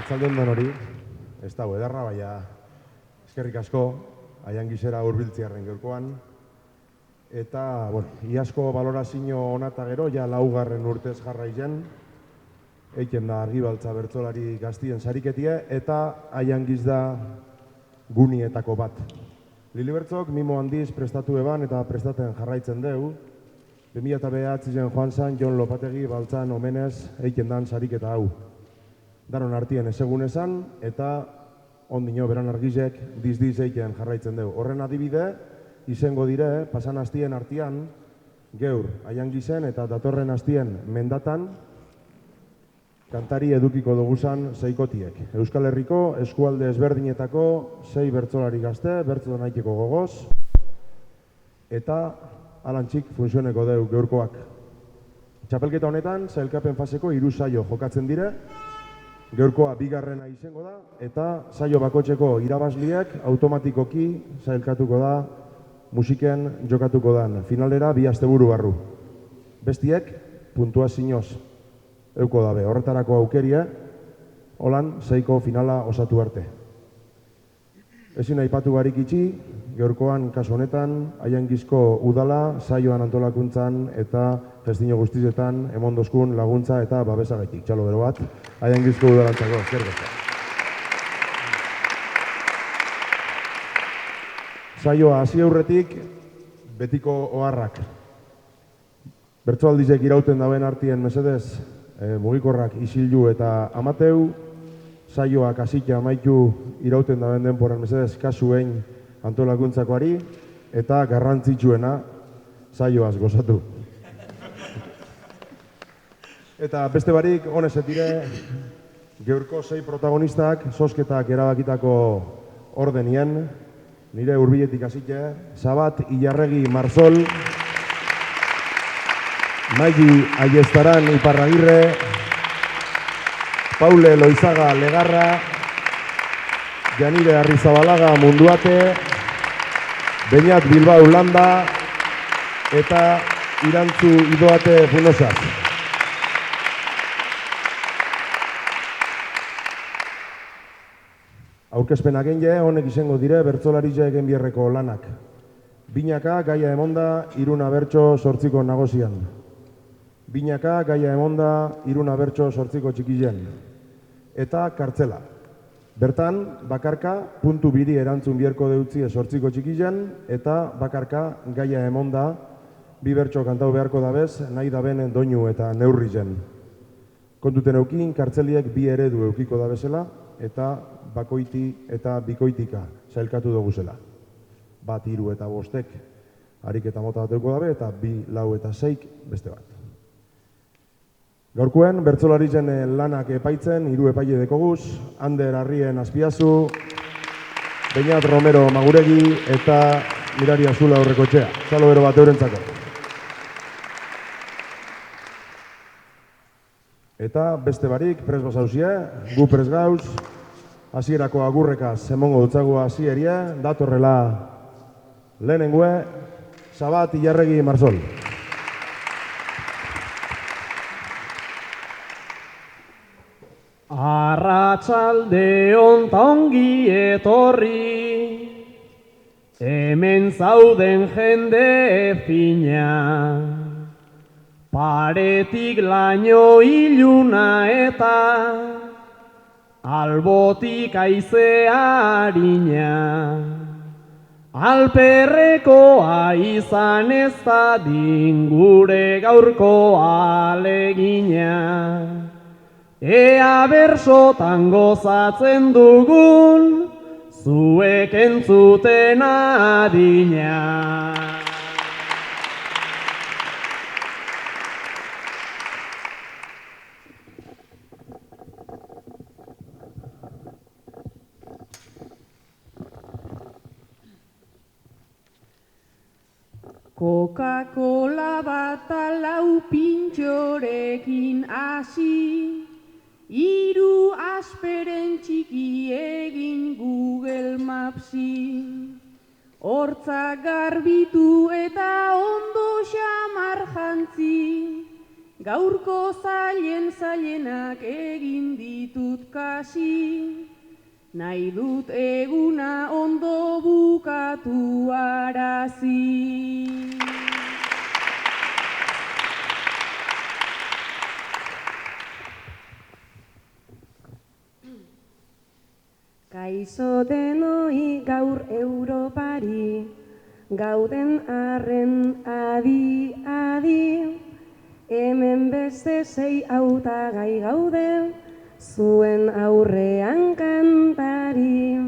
Atzaldeon hori, ez dago edarra, baina eskerrik asko, aian gizera hurbiltziarren gaurkoan. Eta, iazko balorazio onata gero, ja laugarren urtez jarraizen, eiken da Argibaltza bertsolari gaztien sariketie, eta aian giz da gunietako bat. Lilibertzok mimo handiz prestatu eban eta prestaten jarraitzen deu, 2009 joan zan Jon Lopategi baltzan omenez eiken dan sariketa hau. Daron artien esegun esan, eta ondino beran argizek diz eiken jarraitzen dugu. Horren adibide, izango dire, pasan hastien artian, geur, aian gizen eta datorren hastien mendatan, kantari edukiko duguzan seikotiek. Euskal Herriko eskualde ezberdinetako 6 bertsolari gazte, bertso naiteko gogoz, eta alantxik funtzioneko deu geurkoak. Txapelketa honetan, sailkapen faseko 3 saio jokatzen dire, geurkoa bigarrena izango da, eta saio bakotzeko irabazliek automatikoki sailkatuko da musiken jokatuko dan. Finalera 2 asteburu barru. Bestiek puntuazioz euko dabe. Horretarako aukeria, holan 6ko finala osatu arte. Ezin aipatu barik itxi, geurkoan kasu honetan, aian gizko udala, saioan antolakuntzan eta festino guztizetan emondozkun laguntza eta babesagaitik. Txalo bero bat, aian gizko udalantzako. Saioa hasi aurretik, betiko oharrak. Bertsoaldizek irauten dauen artien mesedez, mugikorrak isildu eta amateu, saioak hasita amaitu irauten dauen denporan mesedez kasuen antolakuntzakoari, eta garrantzitsuena saioaz gozatu. Eta beste barik, honezetire, geurko 6 protagonistak, sosketak erabakitako ordenien, nire hurbiletik hasite, Sabat Ilarregi Marzol, Maili Aiestaran Iparragirre, Paule Loizaga Legarra, Janire Arrizabalaga Munduate, Beñat Bilbao Landa, eta Irantzu Idoate Funosaz. Aurkezpenak enge, honek izango dire, bertsolarize egen bierreko lanak. Binaka, gaia emonda, Iruna bertso 8ko nagozian. Binaka, gaia emonda, Iruna bertso 8ko txikizen. Eta kartzela. Bertan, bakarka, puntu biri erantzun bierko deutzi 8ko txikizen, eta bakarka, gaia emonda, 2 bertso kantau beharko dabez, nahi daben doinu eta neurri zen. Kontuten eukin, kartzeliek 2 eredu eukiko dabezela, eta bakoiti eta bikoitika sailkatu dugu zela. 1, 3 eta 5 ariketa mota bat euko dabe, eta 2, 4 eta 6 beste bat. Gaurkoen, bertsolaritzen lanak epaitzen, 3 epaile dekoguz, Ander Arrien Azpiazu, Beñat Romero Maguregi, eta Mirari Azula Aurrekotxea. Txalo bero bat eurentzako. Eta beste barik, pres bazauzie, gu pres gauz, hasierako agurrekaz emongo dutzagu hasierie, datorrela lehenengue, Sabat Ilarregi Marzol. Arratsalde on ongi etorri, hemen zauden jende fina, paretik laino iluna eta albotik haize harina, alperrekoa izan ez dadin gure gaurko alegina. Ea bersotan gozatzen dugun, zuek entzuten adina. Coca-Cola bat lau pintxorekin hasi, 3 asperen txiki egin Google Mapsi. Hortzak garbitu eta ondo xamar jantzi, Gaurko zailenak egin ditut kasi, nahi dut eguna ondo bukatu arazi. Kaixo denoi gaur Europari, gauden arren adi, hemen beste 6 hautagai gaude, zuen aurrean kantari.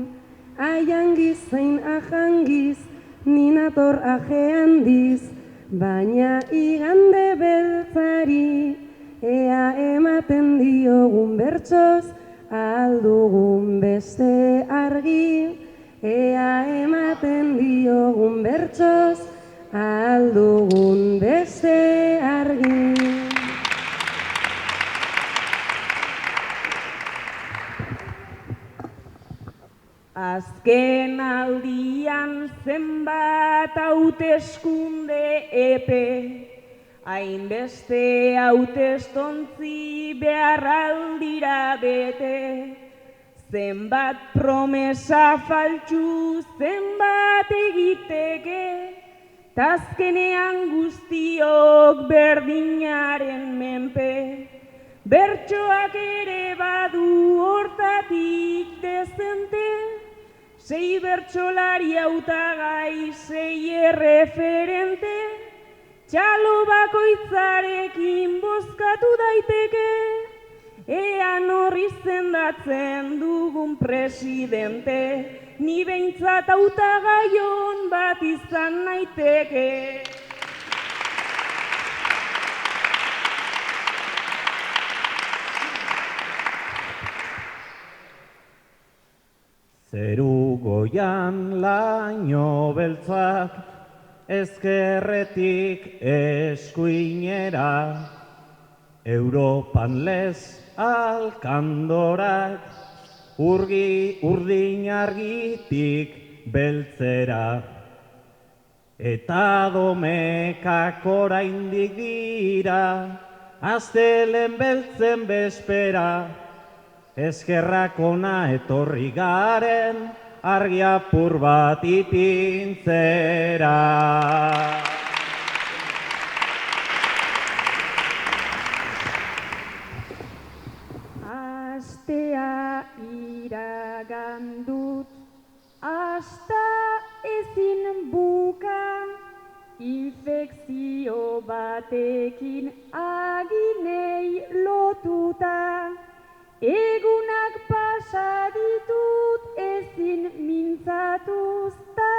Aiangiz zein ajangiz, ninator ajeandiz, baina igande beltzari, ea ematen diogun bertsoz, aldugun beste argi, ea ematen diogun bertsoz, aldugun beste argi. Azken aldian zenbat hauteskunde epe, hainbeste hautestontzi beharraldira bete, zenbat promesa faltsu zenbat egiteke, tazkenean guztiok berdinaren menpe, bertsoak ere badu hortatik dezente, 6 bertsolari hautagai, 6 erreferente, txalo bakoitzarekin bozkatu daiteke, ea nor izendatzen dugun presidente, ni behintzat hautagaion bat izan naiteke. Zeru goian laino beltzak, ezkerretik eskuinera, Europan lez alkandorak, urdin argitik beltzera. Eta domekak oraindik dira, astelen beltzen bespera, eskerrak ona etorri garen, argi apur bat ipintzera. Astea iragan dut, asta ezin buka, infekzio batekin aginei lotuta, egunak pasa ditut ezin mintzatuzta,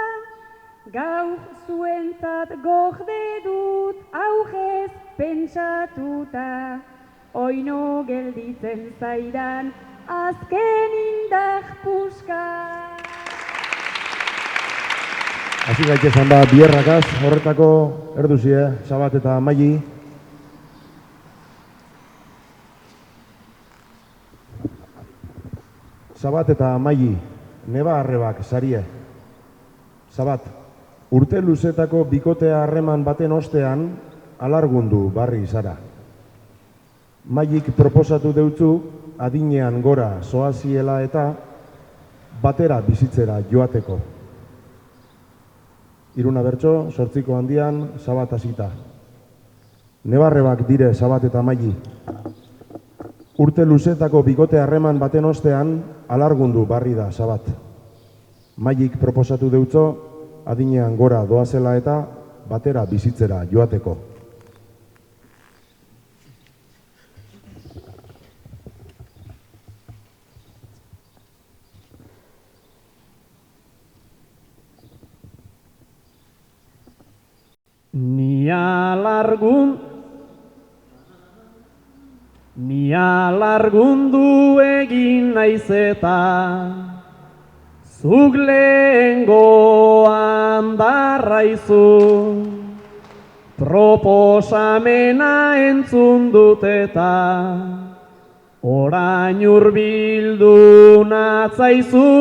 gaur zuentzat gorde dut aujez pentsatuta, oino gelditzen zaidan azken indar puska. Hasi gaitezan da bierrakaz, horretako erduzie, Sabat eta Maili. Sabat eta Maili, neba arrebak sarie. Sabat, urte luzetako bikotea harreman baten ostean, alargundu barri zara. Mailik proposatu deutzu, adinean gora zoaziela eta batera bizitzera joateko. Iruna bertso, 8 handian, Sabat hasita. Nebarrebak dire Sabat eta Maili. Urte luzetako bikote harreman baten ostean, alargundu barri da Sabat. Mailik proposatu deutzo, adinean gora doazela eta batera bizitzera joateko. Ni alargundu egin naiz eta zuk lehengoan darraizu, proposamena entzun dut eta orain hurbildu natzaizu,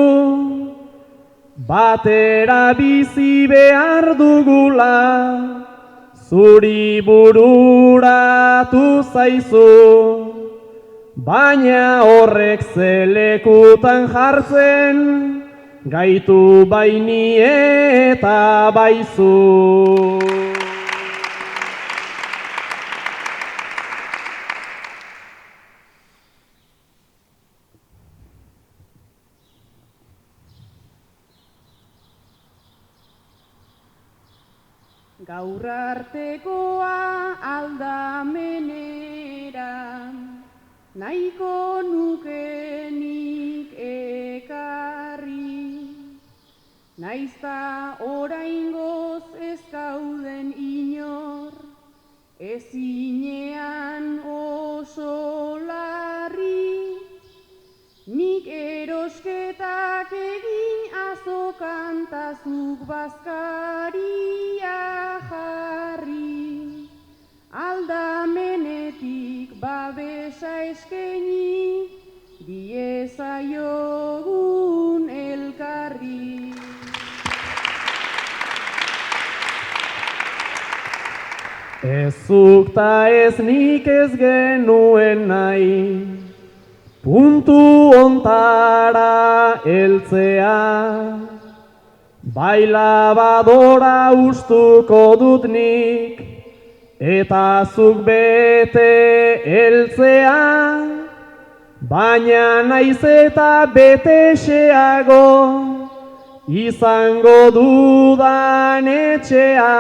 batera bizi behar dugula, zuri bururatu zaizu, baina horrek zelekutan jartzen, gaitu baini eta baizu. Gaur artekoa aldamenera, nahiko nukenik ekarri, naizta oraingoz ez gauden inor, ezinean oso larri, nik erosketak egin azokan ta zuk bazkaria jarri, aldamenetik babesa eskaini, diezaiogun elkarri. Ez zuk ta ez nik ez genuen nahi, puntu ontara heltzea, bai labadora ustuko dut nik, eta zuk bete heltzea, baina naiz eta bete xeago, izango dudan etxea,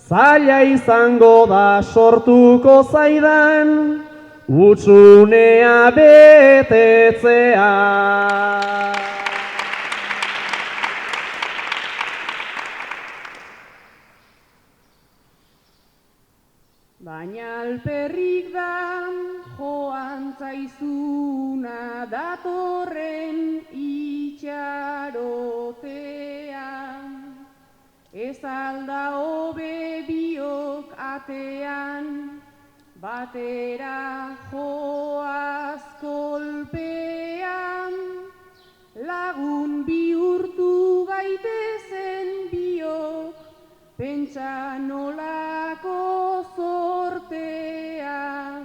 zaila izango da sortuko zaidan, utsunea betetzea. Baina alperrik da joan zaizuna datorren itxarotean, ez alda hobe biok atean, batera joaz kolpean, lagun bihurtu gaitezen biok, pentsa nolako zortean,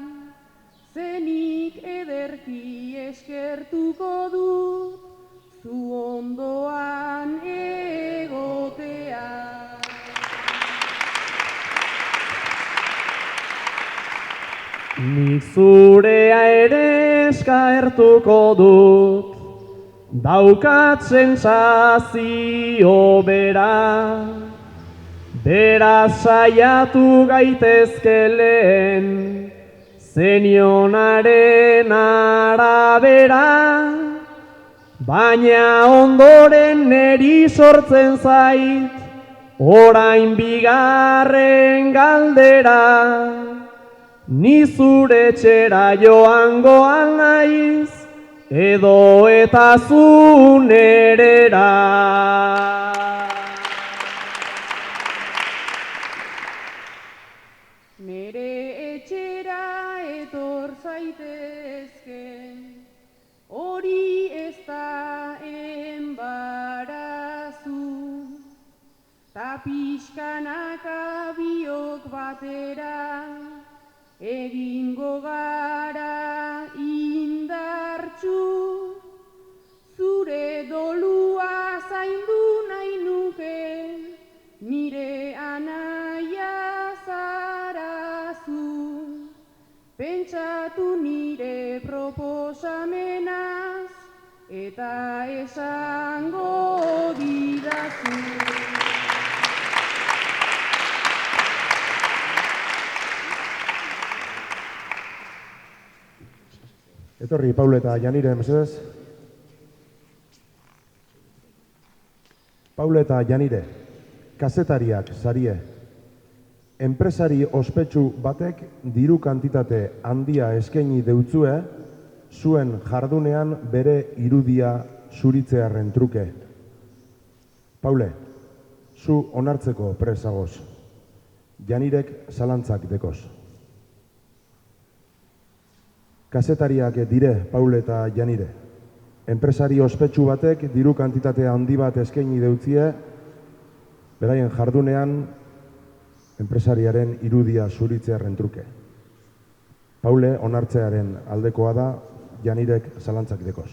zenik ederki eskertuko dut, zu ondoan egotea. Nik zurea ere eskertuko dut, daukat sentsazio bera, beraz saiatu gaitezke lehen, zenionaren arabera, baina ondoren neri sortzen zait, orain bigarren galdera, ni zure etxera joango al naiz, edo eta zu nerera. Nere etxera etor zaitezke, hori ez da enbarazu, ta pixkanaka biok batera, egingo gara indartsu, zure dolua zaindu nahi nuke, nire anaia zarazu, pentsatu nire proposamenaz, eta esango didazu. Etorri, Paule eta Janire, mesedez. Paule eta Janire, kazetariak sarie. Enpresari ospetsu batek diru kantitate handia eskaini deutzue, zuen jardunean bere irudia zuritzearen truke. Paule, zu onartzeko presagoz. Janirek zalantzak dekoz. Kazetariak dire, Paule eta Janire. Enpresari ospetsu batek diru kantitate handi bat eskaini deutzie, beraien jardunean enpresariaren irudia zuritzearen truke. Paule onartzearen aldekoa da, Janirek zalantzak dekoz.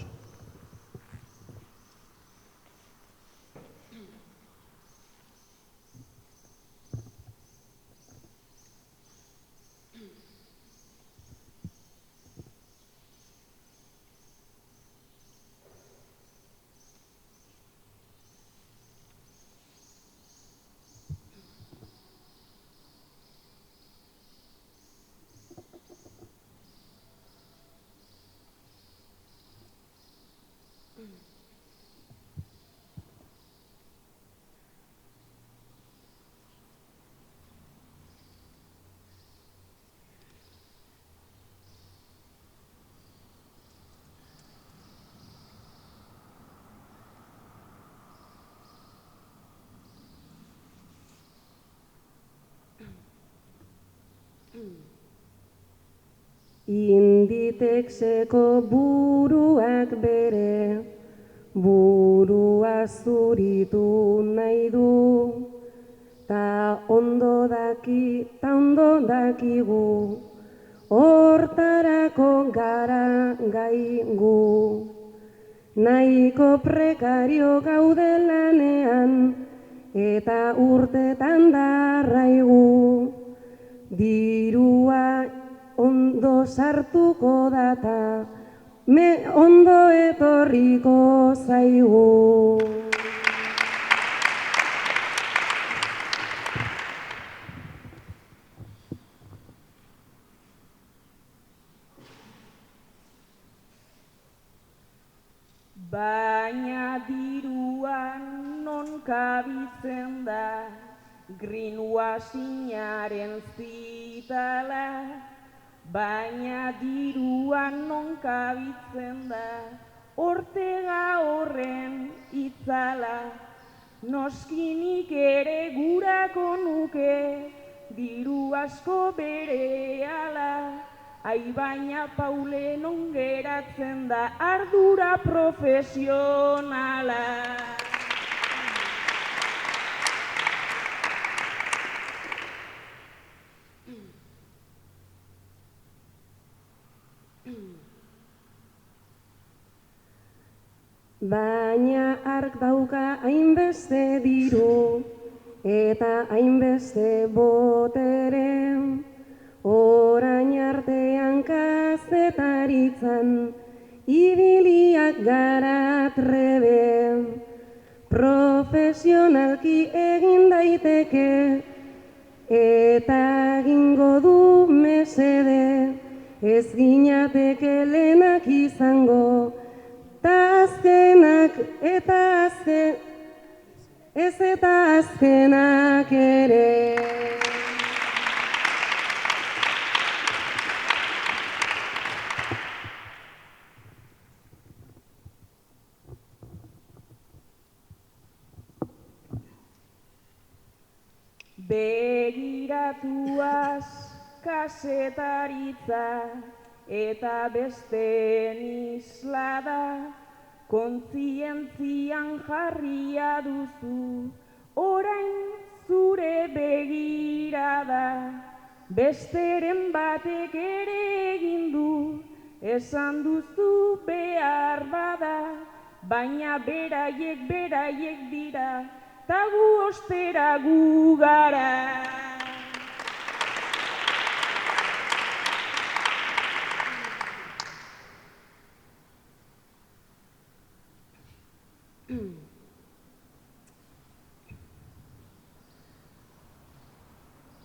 Inditexeko buruak bere, burua zuritu nahi du, ta ondo dakigu, hortarako gara gai gu. Nahiko prekario gaude lanean, eta urtetan darraigu, dirua ondo sartuko data, ondo etorriko zaigu. Baina dirua non kabitzen da, greenwashingaren zitala. Baina dirua non kabitzen da, Ortega horren itzala. Noskinik ere gurako nuke, diru asko berehala. Ai baina Paule non geratzen da, ardura profesionala. Baina ark dauka hainbeste diru eta hainbeste botere, orain artean kazetaritzan ibiliak gara trebe. Profesionalki egin daiteke eta egingo du mesede, ez ginateke lehenak izango, ta azkenak eta ez eta azkenak ere. Begiratuaz kasetaritza eta besteen isla da, kontzientzian jarria duzu, orain zure begirada. Besteren batek ere egin du, esan duzu behar bada, baina beraiek dira, ta gu ostera gu gara.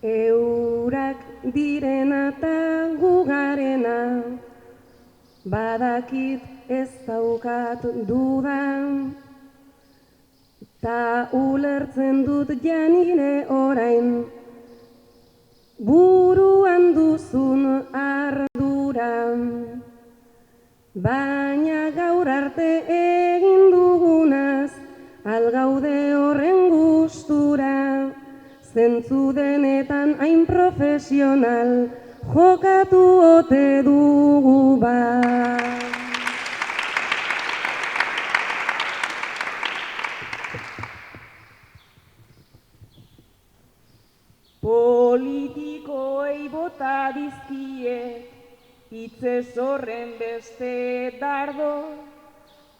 Eurak direna eta gugarena, badakit ez daukat dudan, ta ulertzen dut Janire orain, buruan duzun ardura. Baina gaur arte egin dugunaz, algaude horren gustura, zentzu denetan hain profesional, jokatu ote dugu bat. Po bota dizkiet, hitzez horren beste dardo,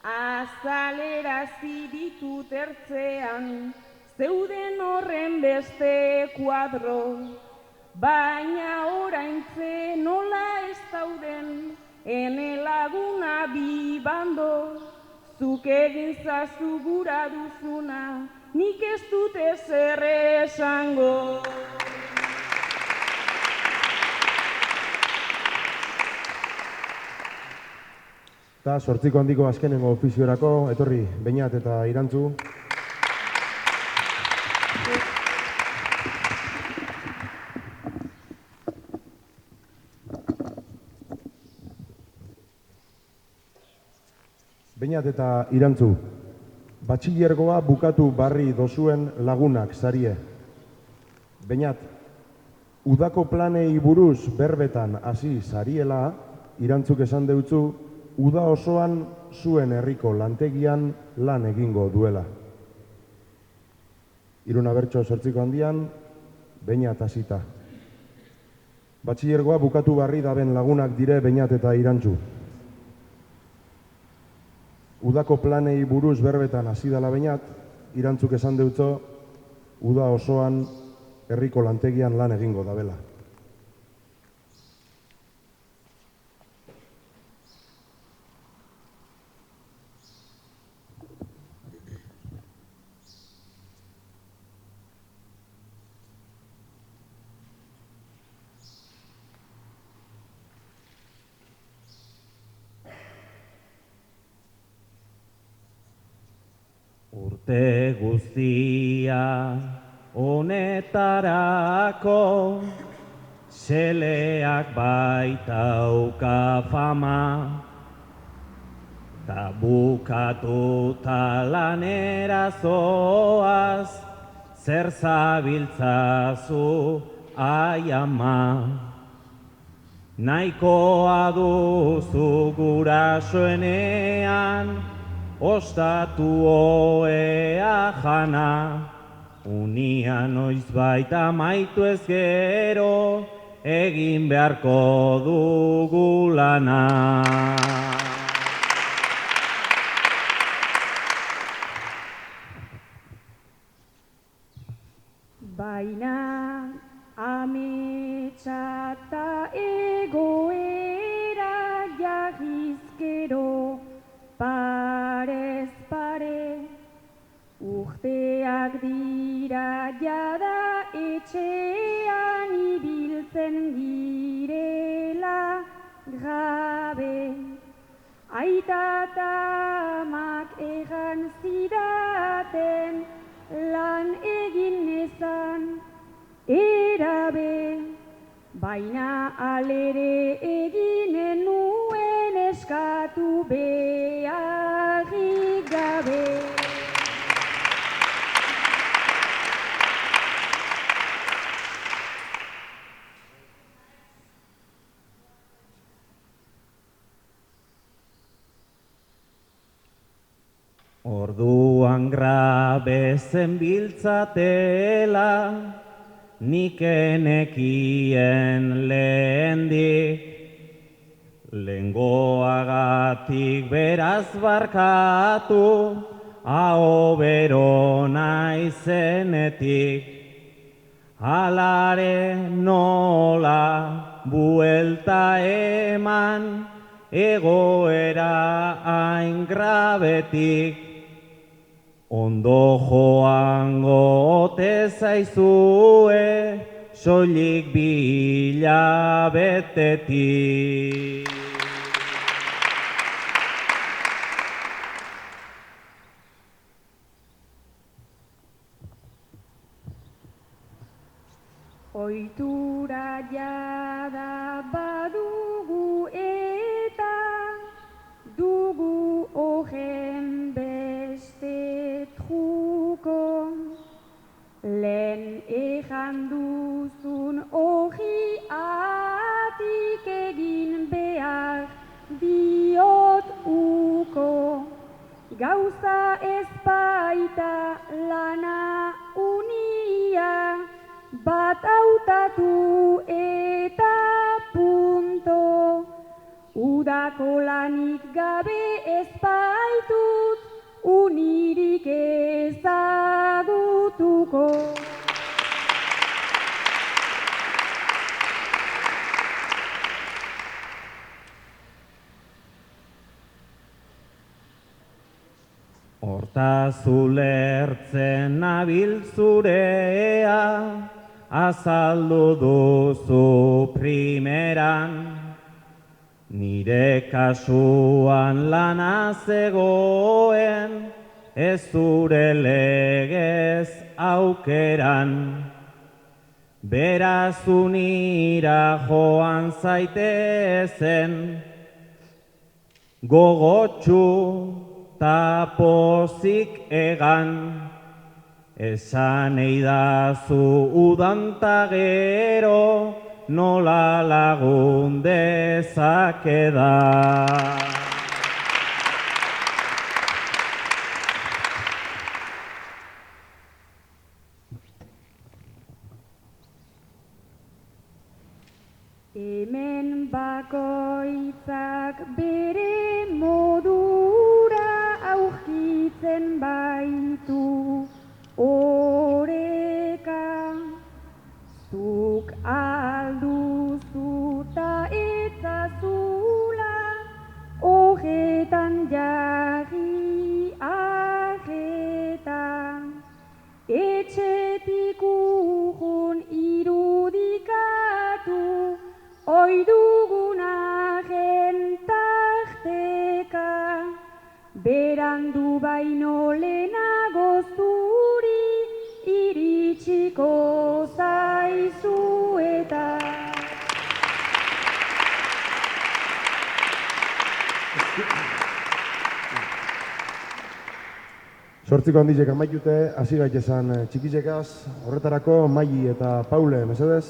azalerazi ditut ertzean, zeuden horren beste kuadro, baina oraintze nola ez dauden, ene laguna bi bando, zuk egin zazu gura duzuna, nik ez dut ezer esango. Eta 8 handiko azkenengo ofiziorako, etorri Beñat eta Irantzu. Beñat eta Irantzu, batxillergoa bukatu barri dozuen lagunak zarie. Beñat, udako planei buruz berbetan hasi zariela, Irantzuk esan deutzu, uda osoan zuen herriko lantegian lan egingo duela. Iruna bertso 8 handian, Beñat hasita. Batxillergoa bukatu barri daben lagunak dire Beñat eta Irantzu. Udako planei buruz berbetan hasi dela Beñat, Irantzuk esan deutzo, uda osoan herriko lantegian lan egingo dabela. Urte guztia honetarako xeleak baitauka fama, ta bukatuta lanera zoaz, zer zabiltzazu ai ama. Nahikoa duzu gurasoenean, ostatu oea jana, unia noiz baita maitu ez gero, egin beharko dugu lana. Baina ametsa ta egoera jagizkero, parez pare, urteak dira jada etxean ibiltzen direla gabe. Aita eta amak egan zidaten lan egin nezan erabe, baina alere eginen nuen eskatu beharrik gabe. Orduan grabe zenbiltzatela, nik enekien lehendik, lengoagatik beraz barkatu, hau bero naizenetik. Halare nola buelta eman, egoera hain grabetik. Ondo joango ote zaizue, soilik bilabetetik. Ohitura jada badugu eta dugu horren beste truko. Lehen ejan duzun hori atik egin behar diot uko. Gauza ez baita lana unia, bat hautatu eta udako lanik gabe ez baitut unirik ezagutuko. Hortaz ulertzen nabil zurea, azaldu duzu primeran, nire kasuan lana zegoen, ez zure legez aukeran. Beraz unira joan zaitezen, gogotxu ta pozik egan, esan eidazu udanta gero, nola lagun dezakedan. Hemen bakoitzak bere modura aurkitzen baitu oreka. Zuk alduzu ta etzazula horretan jarri ajeta. Etxetik urrun irudikatu oi dugunaren tarteka, berandu baino lehenago zuri iritsiko zaizu eta. Zortziko handizek amaitute, hasi gaitezan txikizekaz, horretarako Maili eta Paule, mesedez.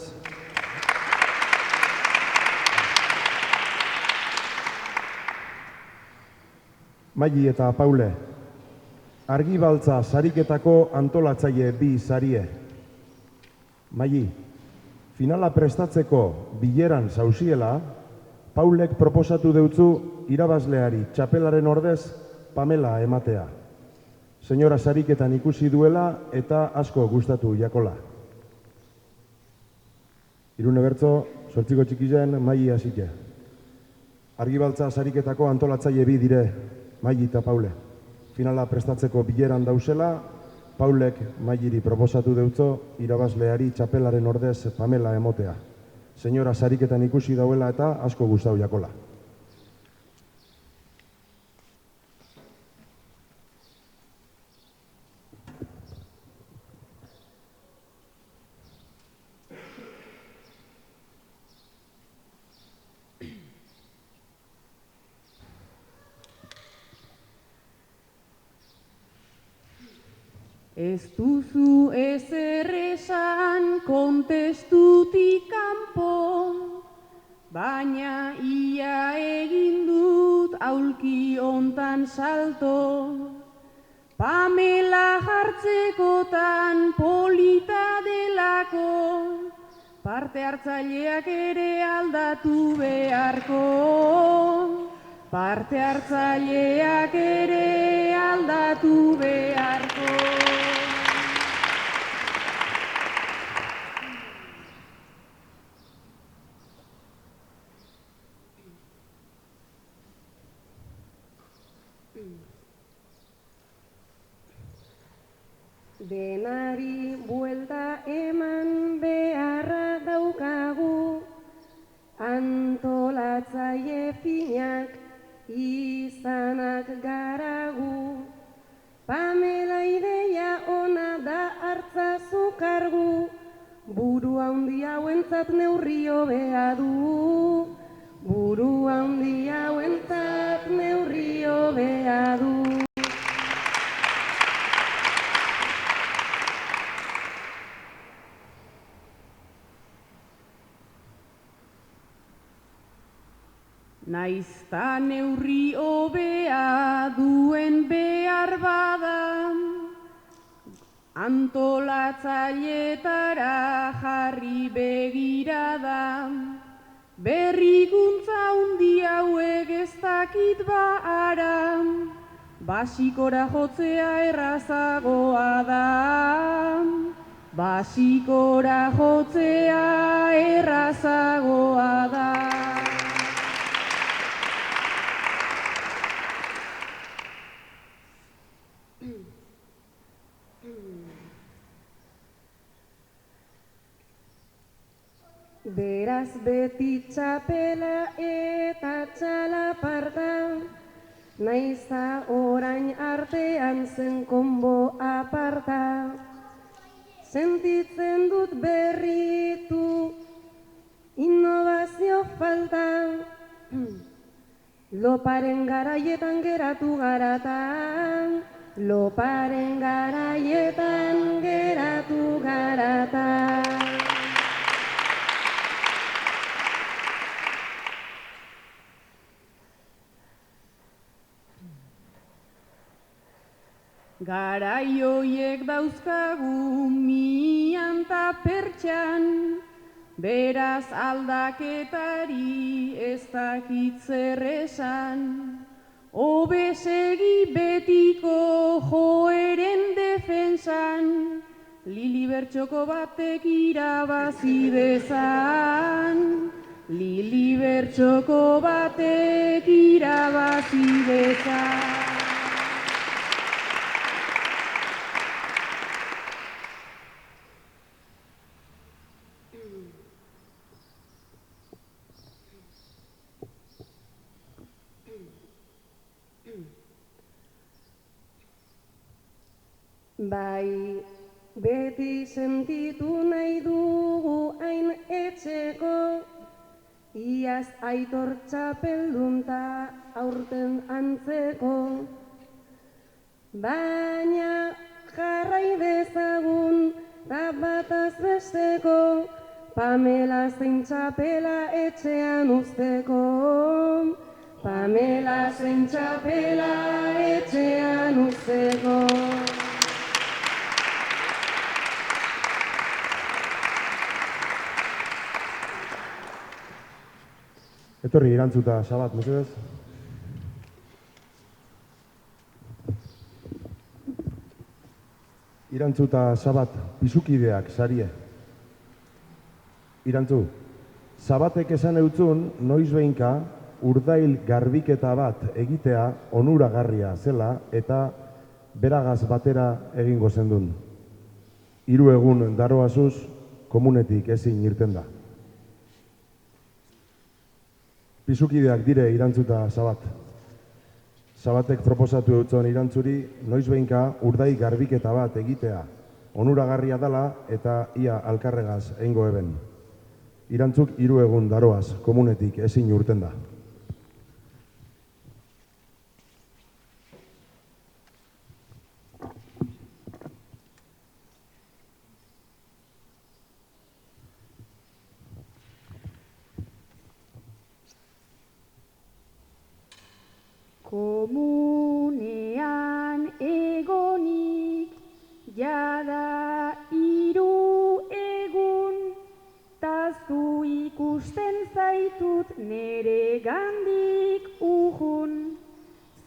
Maili eta Paule, argibaltza sariketako antolatzaile bi sarie. Maili, finala prestatzeko bileran zauziela, Paulek proposatu deutzu irabazleari txapelaren ordez Pamela ematea. Senyora sariketan ikusi duela eta asko gustatu jakola. Irune bertzo, zortziko txikizen, Maili hasike. Argibaltza sariketako antolatzaile bi dire, Maili eta Paule. Finala prestatzeko bileran dauzela, Paulek Mailiri proposatu deutzo irabazleari txapelaren ordez Pamela emotea. Senyora sariketan ikusi dauela eta asko gustatu jakola. Ez duzu ezer esan kontestutik kanpo, baina ia egin dut aulki hontan salto. Pamela jartzekotan polita delako, parte hartzaileak ere aldatu beharko. Parte hartzaileak ere aldatu beharko. Denari buelta eman beharra daukagu, antolatzaile finak izanak garagu. Pamela ideia ona da hartzazu kargu, buru handi hauentzat neurri hobea du. Buru handi hauentzat neurri hobea du. Naizta neurri hobea duen behar bada, antolatzailetara jarri begirada. Berrikuntza hundi hauek ez dakit ba ara, basikora jotzea errazagoa da. Basikora jotzea errazagoa da. Beraz beti txapela eta txalaparta, naiza orain artean zen konbo aparta. Sentitzen dut berritu innovazio falta, loparen garaietan geratu garata, loparen garaietan geratu garata. Garai hoiek dauzkagu mian ta pertxan, beraz aldaketari ez dakit zer esan. Hobe segi betiko joeren defensan, Lili bertxoko batek irabazi dezan. Lili bertxoko batek irabazi dezan. Bai, beti sentitu nahi dugu hain etxeko, iaz Aitor txapeldunta aurten antzeko. Baina jarrai dezagun ta bataz besteko, Pamela zein txapela etxean usteko. Pamela zein txapela etxean usteko. Etorri irantzuta Sabat, mesedez. Irantzuta Sabat, pisukideak sarie. Irantzu, Sabatek esan eutzun, noiz behinka, urdail garbiketa bat egitea onuragarria zela eta beragaz batera egingo zendun. 3 egun daroazuz, komunetik ezin irten da. Pisukideak dire irantzuta Sabat. Sabatek proposatu eutzon irantzuri, noiz behinka urdai garbiketa bat egitea onuragarria dela eta ia alkarregaz egingo eben. Irantzuk 3 egun daroaz, komunetik ezin urten da. Komunean egonik jada 3 egun, ta zu ikusten zaitut nere gandik urrun.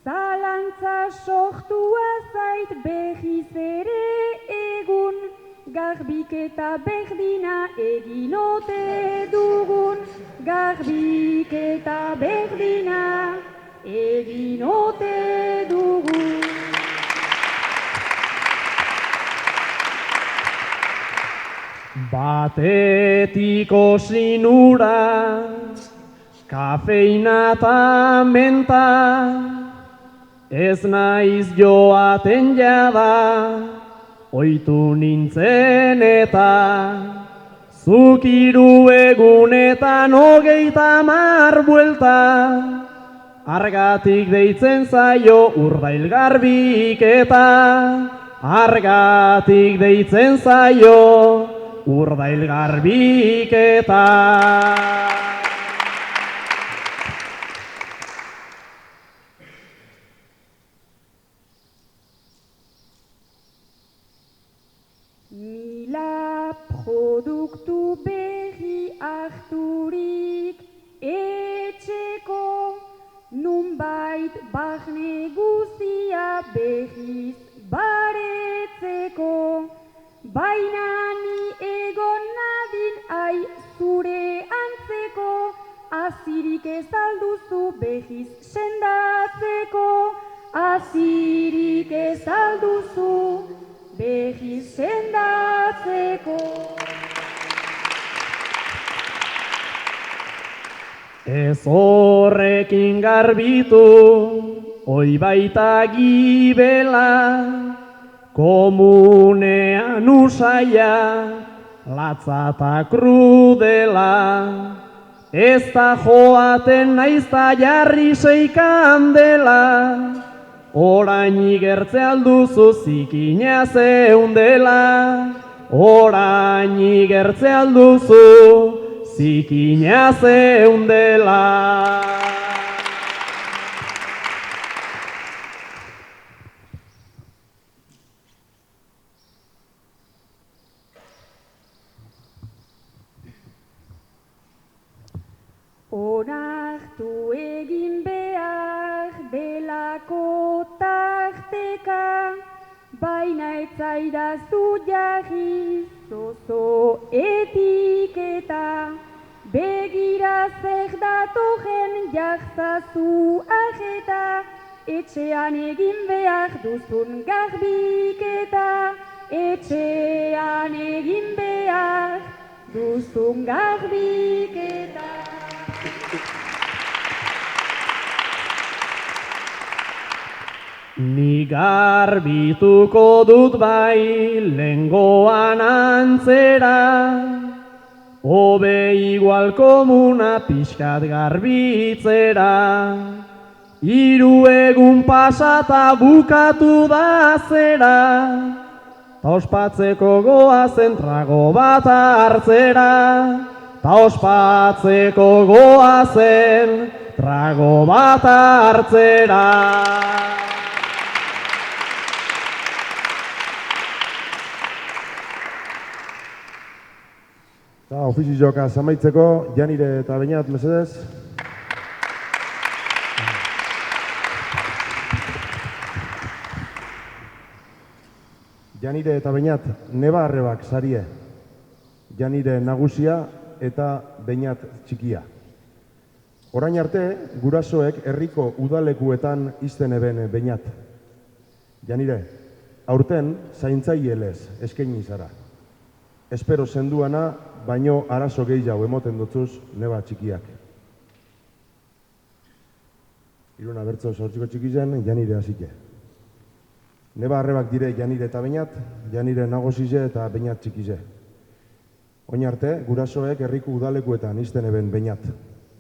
Zalantza sortua zait behiz ere egun, garbiketa berdina egin ote dugun. Garbiketa berdina egin ote dugu. Batetiko sinura, kafeina eta menta, ez naiz joaten jada, oitu nintzen eta zuk 3 egunetan 30 buelta. Argatik deitzen zaio urdail garbiketa, argatik deitzen zaio urdail garbiketa. Mila produktu berri harturik baina ni egon nadin ai zure antzeko, azirik ez alduzu behiz sendatzeko, azirik ez alduzu behiz sendatzeko. Ez horrekin garbitu, oi baita gibela, komunean usaia, latza eta krudela. Ez da joaten naiz da jarri seikan dela, orain igertze alduzu zikina zeundela, orain igertze alduzu zikina zeundela. Onartu egin behar delako tarteka, baina ez zaidazu jarri zozo etiketa. Begira zer datorren jartzazu ajeta, etxean egin behar duzun garbiketa, etxean egin behar duzun garbiketa. Ni garbituko dut bai lengoan antzera, hobe igual komuna pixkat garbitzera. 3 egun pasata bukatu da zera, ta ospatzeko goazen trago bat hartzera, ta ospatzeko goazen trago bat hartzera. Ofizioka zamaitzeko, Janire eta Beñat, mesedez. Janire eta Beñat, neba arrebak sarie. Janire nagusia eta Beñat txikia. Orain arte, gurasoek herriko udalekuetan izten eben Beñat. Janire, aurten zaintzaielez eskaini zara. Espero zenduana, baino arazo gehiago emoten dutzuz neba txikiak. Iruna bertzo sortziko txikizen, Janire hasike. Neba arrebak dire Janire eta Beñat, Janire nagozize eta Beñat txikize. Oin arte, gurasoek herriko udalekuetan izten eben Beñat.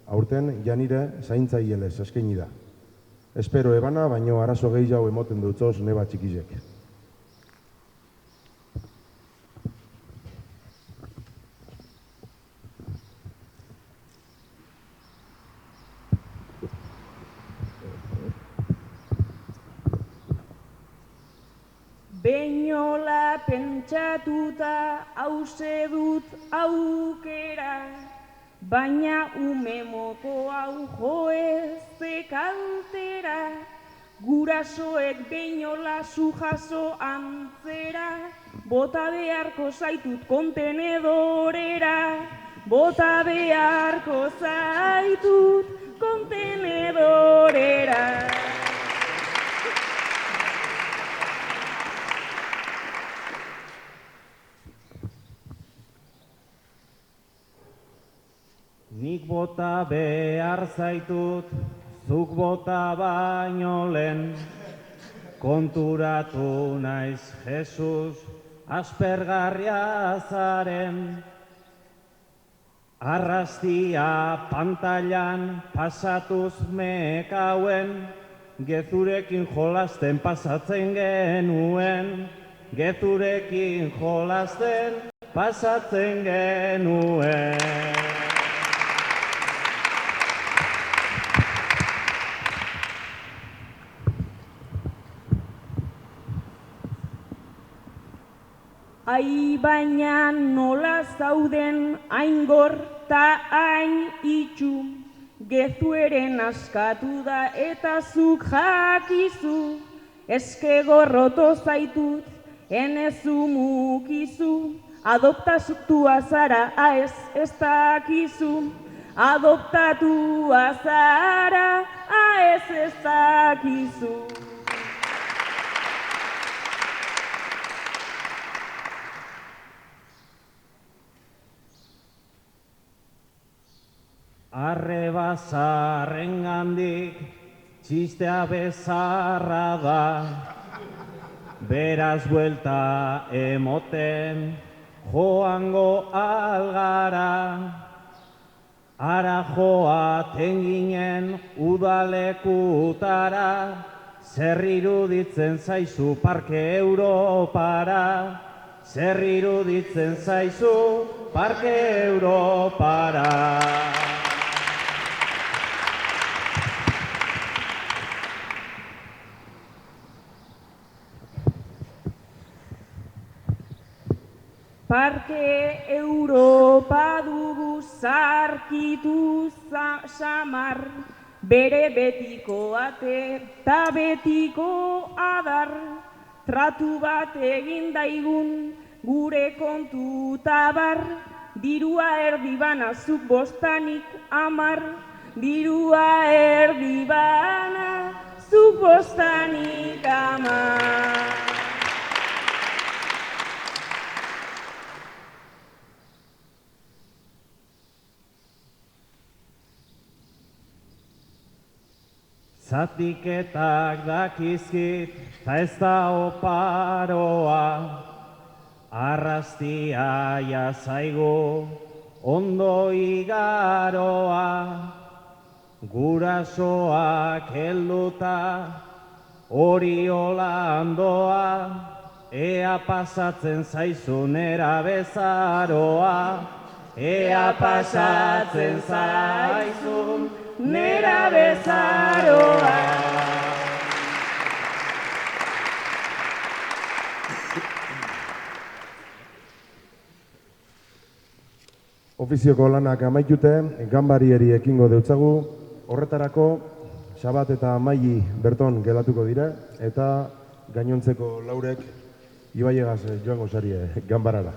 Aurten, Janire zaintzaielez eskaini da. Espero ebana, baino arazo gehiago emoten dutzuz neba txikizek. Beinola pentsatuta hause dut aukera, baina ume moko hau joezte kaltera. Gurasoek beinola zu jaso antzera, bota beharko zaitut kontenedorera, bota beharko zaitut kontenedorera. Nik bota behar zaitut, zuk bota baino lehen, konturatu naiz Jesus, aspergarria zaren. Arrastia pantailan pasatuz mekauen, gezurekin jolasten pasatzen genuen, gezurekin jolasten pasatzen genuen. Ai, baina nola zauden hain gor ta hain itxu, gezueren askatu da eta zuk jakizu, eske gorroto zaitut enezu mukizu, adoptatua zara, ez dakizu, adoptatua zara, ez dakizu. Arreba zarrengandik txistea bezarra da, beraz buelta emoten joango algara. Ara joaten ginen udalekutara, zer iruditzen zaizu Parke Europara, zer iruditzen zaizu Parke Europara. Parke Europa dugu zarkitu samar, bere betiko ate eta betiko adar, tratu bat egin daigun gure kontu tabar, dirua erdi bana zuk bostanik 10, dirua erdi bana zuk bostanik 10. Zatiketak dakizkit, ta ez da oparoa, arrastia jazaigu, ondo igaroa, gurasoak helduta, hori holandoa, ea pasatzen zaizu nera bezaroa, ea pasatzen zaizu nera bezaroa. Ofizioko lanak amaitute, ganbarieri ekingo deutzagu, horretarako Xabat eta Maili berton gelatuko dire, eta gainontzeko laurek ibaiegaz joango zarie ganbarara.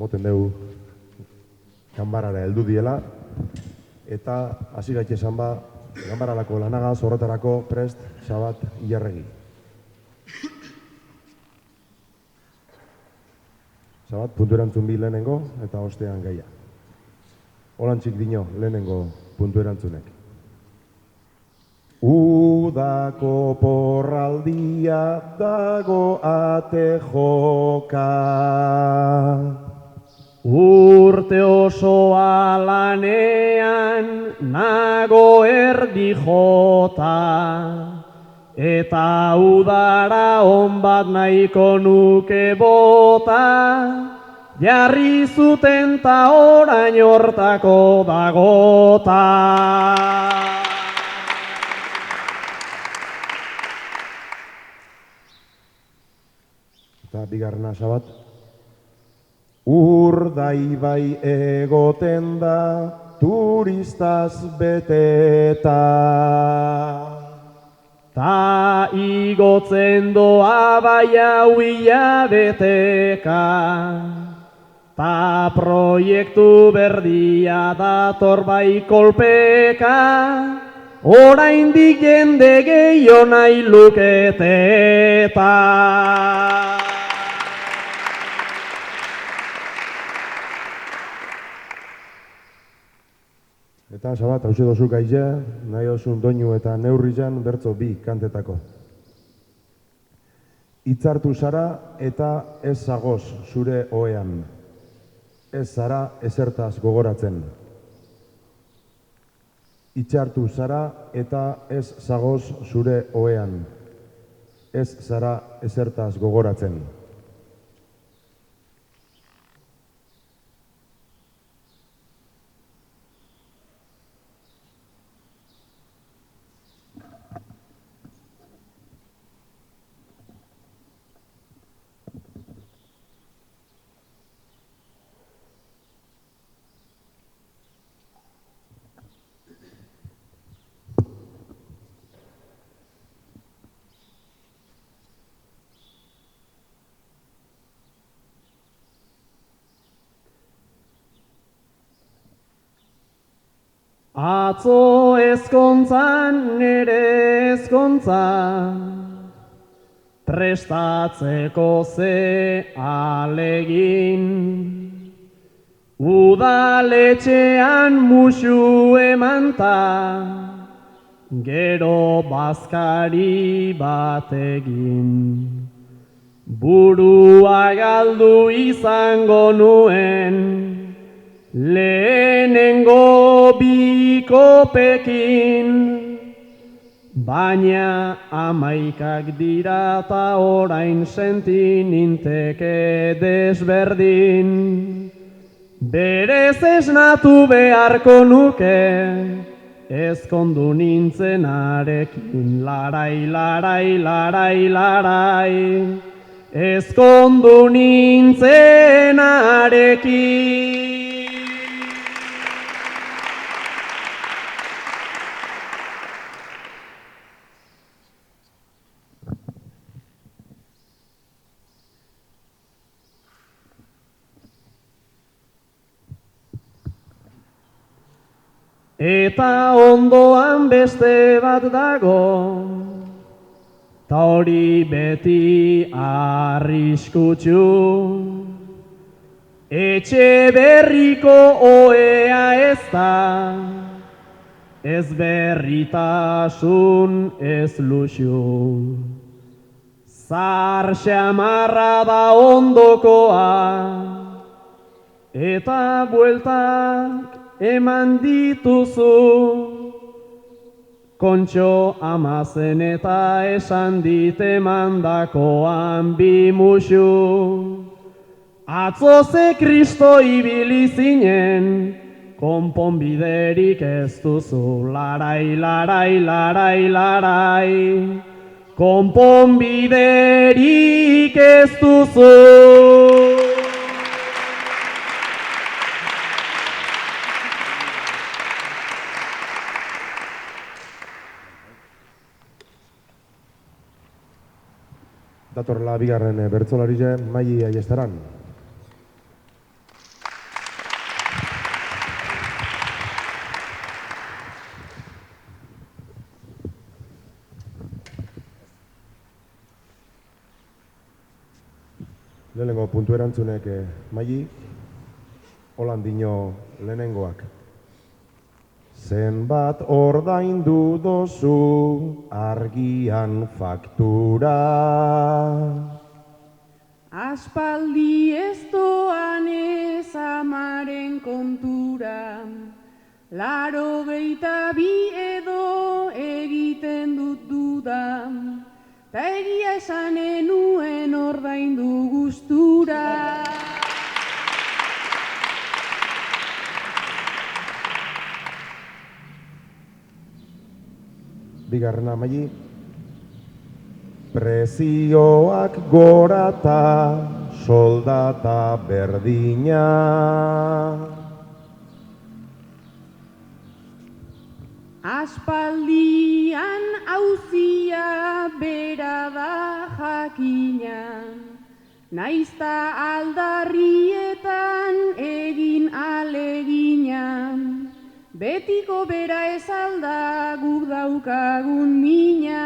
Moten dugu ganbarara heldu diela, eta hasi gaitxe esan ba, ganbararako lanagaz horretarako prest Xabat Ilarregi. Xabat, puntu erantzun bi lehenengo eta ostean gaia. Holantzik dino lehenengo puntu erantzunek. Udako porraldia dago ate joka. Urte osoa lanean nago erdi jota, eta udara on bat nahiko nuke bota, jarri zuten ta orain hortako dagota. Eta bigarrena Xabat. Urdaibai egoten da turistaz beteta, ta igotzen doa bai hau hilabeteka, ta proiektu berdia dator bai kolpeka, oraindik jende gehiago nahi luketeta. Eta Xabat, hauxe dozu gaize, nahi dozun doinu eta neurrizan bertzo bi kantetako. Hitzartu zara eta ez zagoz zure ohean. Ez zara ezertaz gogoratzen. Hitzartu zara eta ez zagoz zure ohean. Ez zara ezertaz gogoratzen. Atzo ezkontzan nere ezkontza, prestatzeko ze alegin. Udaletxean musu emanta, gero bazkari bategin. Burua galdu izango nuen, lehenengo bikopekin. Baina 11 dira ta orain senti ninteke desberdin. Berez esnatu beharko nuke, ezkondu nintzenarekin. Larai, larai, larai, larai, ezkondu nintzenarekin. Eta ondoan beste bat dago, ta hori beti arriskutsu. Etxe berriko ohea ez da, ez berritasun ez luxu. Zar xamarra da ondokoa, eta bueltak eman dituzu. Kontxo amazen eta esan dit emandakoan bi musu. Atzo ze Kristo ibili zinen, konponbiderik ez duzu. Larai, larai, larai, larai, konponbiderik ez duzu. Datorrela bigarren bertsolari Maili Aiestaran. Lehenengo puntu erantzunek Maili, holan dino lehenengoak. Zenbat ordaindu dozu argian faktura. Aspaldi ez doan ez amaren kontura, 82 edo egiten dut duda, ta egia esan enuen ordaindu gustura. Bigarrena Maili, prezioak gorata, soldata berdina. Aspaldian auzia bera da jakina, naizta aldarrietan egin alegina. Betiko bera ez alda guk daukagun mina.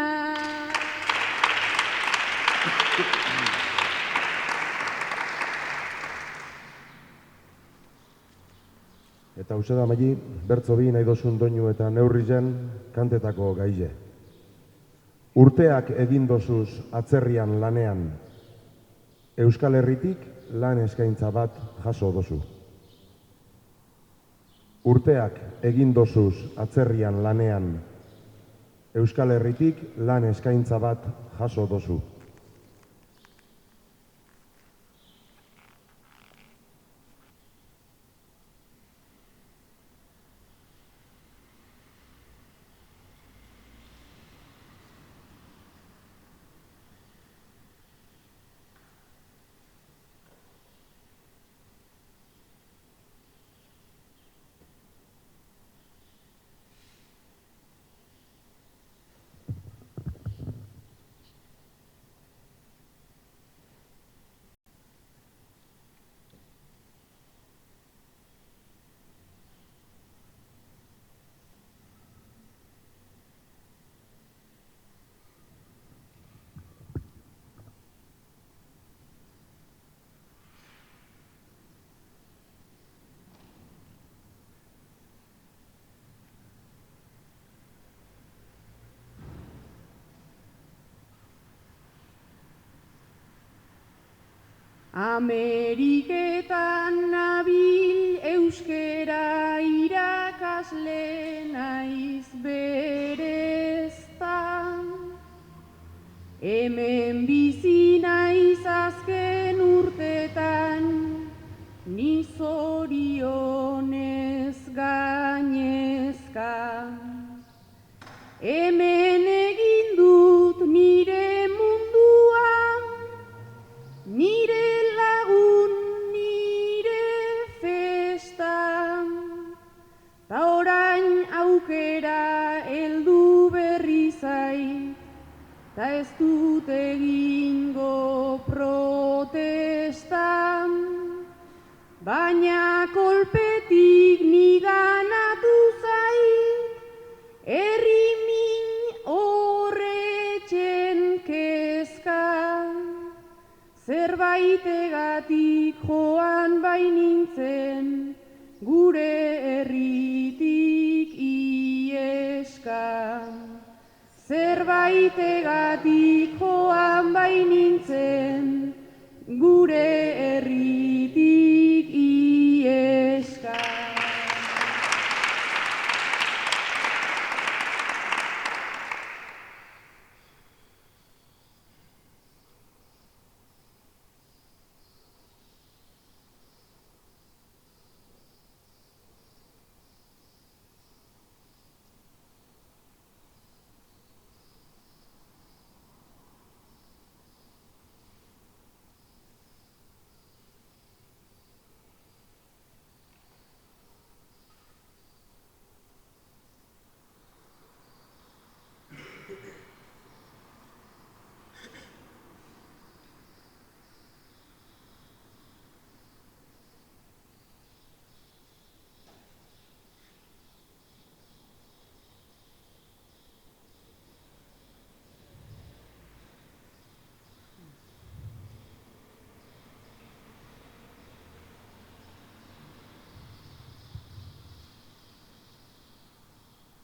Eta hause da Maili, bertzo bi nahi dozun doinu eta neurri zen kantetako gaize. Urteak egin dozuz atzerrian lanean, Euskal Herritik lan eskaintza bat jaso dozu. Urteak egin dozuz atzerrian lanean, Euskal Herritik lan eskaintza bat jaso dozu. Ameriketan nabil euskera irakasle naiz bereztan. Hemen bizi naiz azken urtetan, ni zorionez gainezka. Hemen egin dut nire munduan, nire lagun, nire festan. Ta orain aukera heldu berri zait, ta ez dut egingo protestan. Baina kolpetik niganatu zait, herri min horretxen kezka. Zerbaitegatik joan bainintzen, gure herritik ieska. Zerbaitegatik joan bainintzen, gure herritik ieska.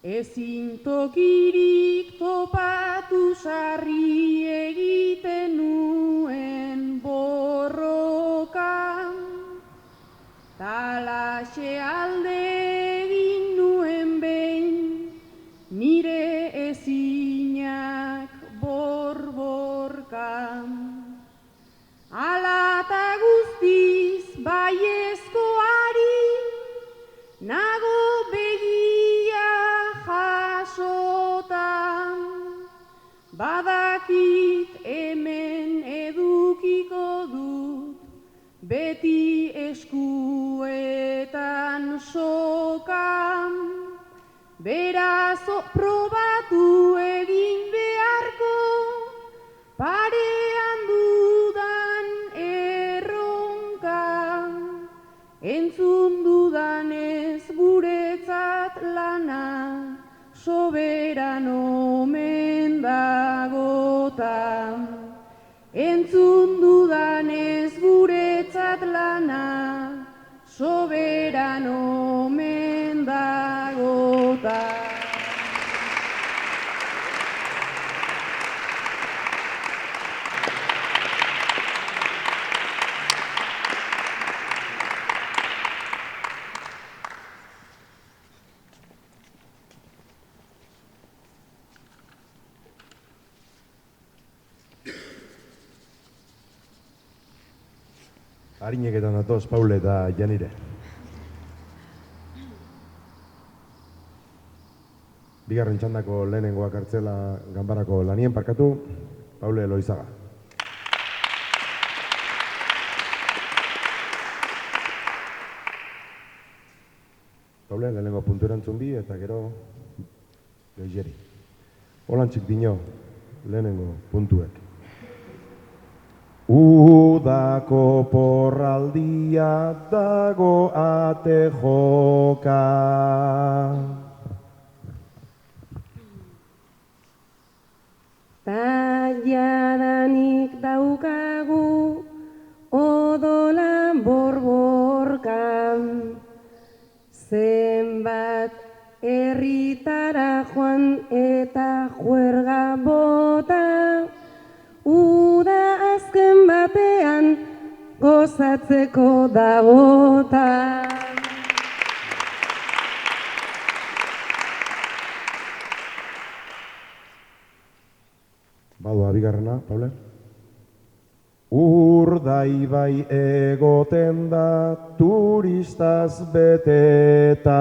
Ezin tokirik topatu sarri egiten nuen borrokan, talaxe alde egin nuen behin, nire ezinak borborkan. Ala ta guztiz baiezkoari, nago begia jasotan. Badakit hemen edukiko dut, beti eskuetan sokan. Beraz probatu egin beharko, parean dudan erronka. Entzun dudanez guretzat lana, soberan omen dagota. Entzun dudanez guretzat lana, soberan omen dagota. Arineketan datoz, Paule eta Janire. Bigarren txandako lehenengoak hartzela ganbarako lanien parkatu, Paule Loizaga. Paule, lehenengo puntu erantzun bi eta gero Joixeri. Holantzik dino lehenengo puntuek. Udako porraldia dago ate joka. Ta jadanik daukagu odola borborkan. Zenbat herritara joan eta juerga bota. Uda azken batean gozatzeko dagotan. Badoa, bigarrena, Paule. Urdaibai egoten da turistaz beteta.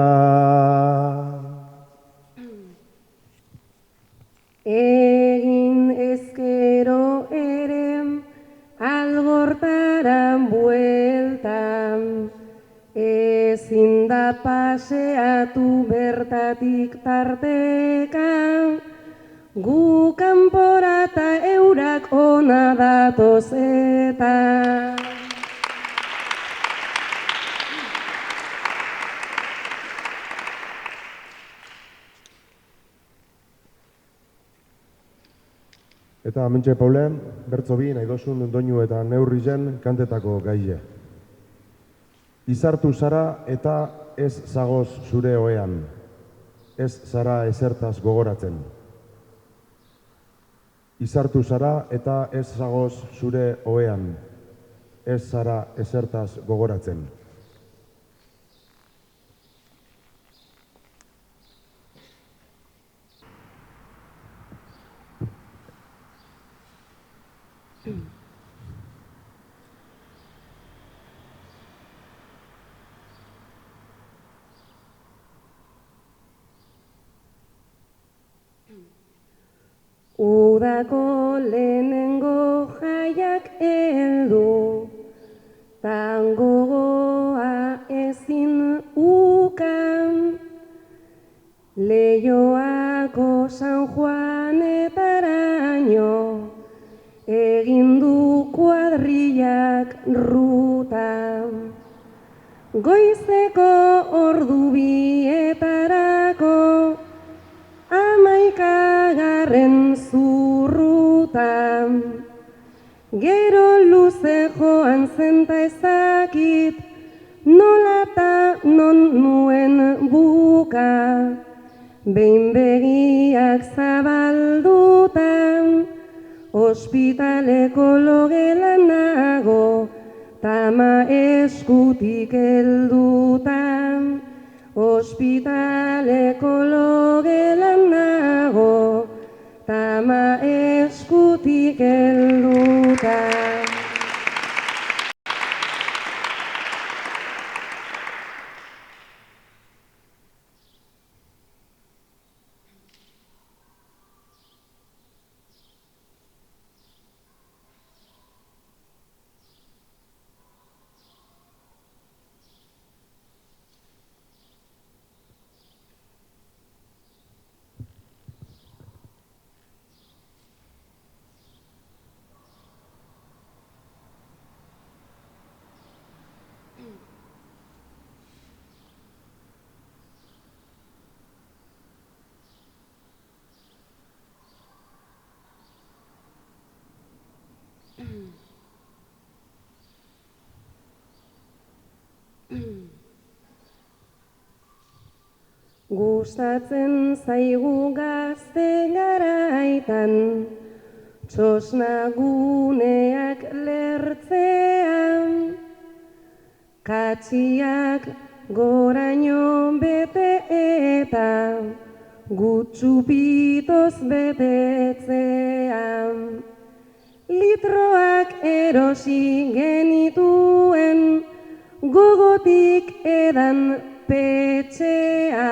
Egin ezkero ere algortaran bueltan, ezin da paseatu bertatik tarteka, gu kanpora eta eurak ona datoz eta. Eta hementxe, Paule, bertzo bi nahi dozun doinu eta neurri zen kantetako gaile. Izartu zara eta ez zagoz zure oean, ez zara ezertaz gogoratzen. Izartu zara eta ez zagoz zure oean, ez zara ezertaz gogoratzen. Udako lehenengo jaiak heldu, tangogoa ezin ukan, Leioako San Juanetaraino, egin du kuadrillak ruta. Goizeko ordu bietarako, 11. zurruta. Gero luze joan zenta ezakit, nola ta non nuen buka. Behin begiak zabalduta, ospitaleko logelan nago, tama eskutik helduta. Ospitaleko logelan nago, tama eskutik helduta. Gustatzen zaigu gazte garaitan, txosnaguneak lertzean, katxiak goraino bete eta gutxupitoz betetzean. Litroak erosi genituen, gogotik edan petxea.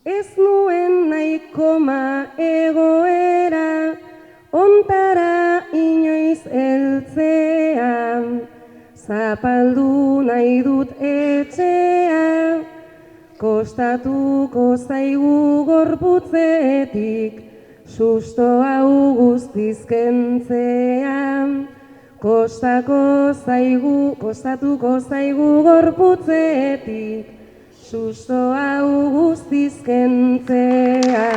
Ez nuen nahikoma egoera, ontara inoiz heltzea. Zapaldu nahi dut etxea, kostatuko zaigu gorputzetik, susto hau guztiz kentzea. Kostatuko zaigu gorputzetik, susto hau guztiz kentzea.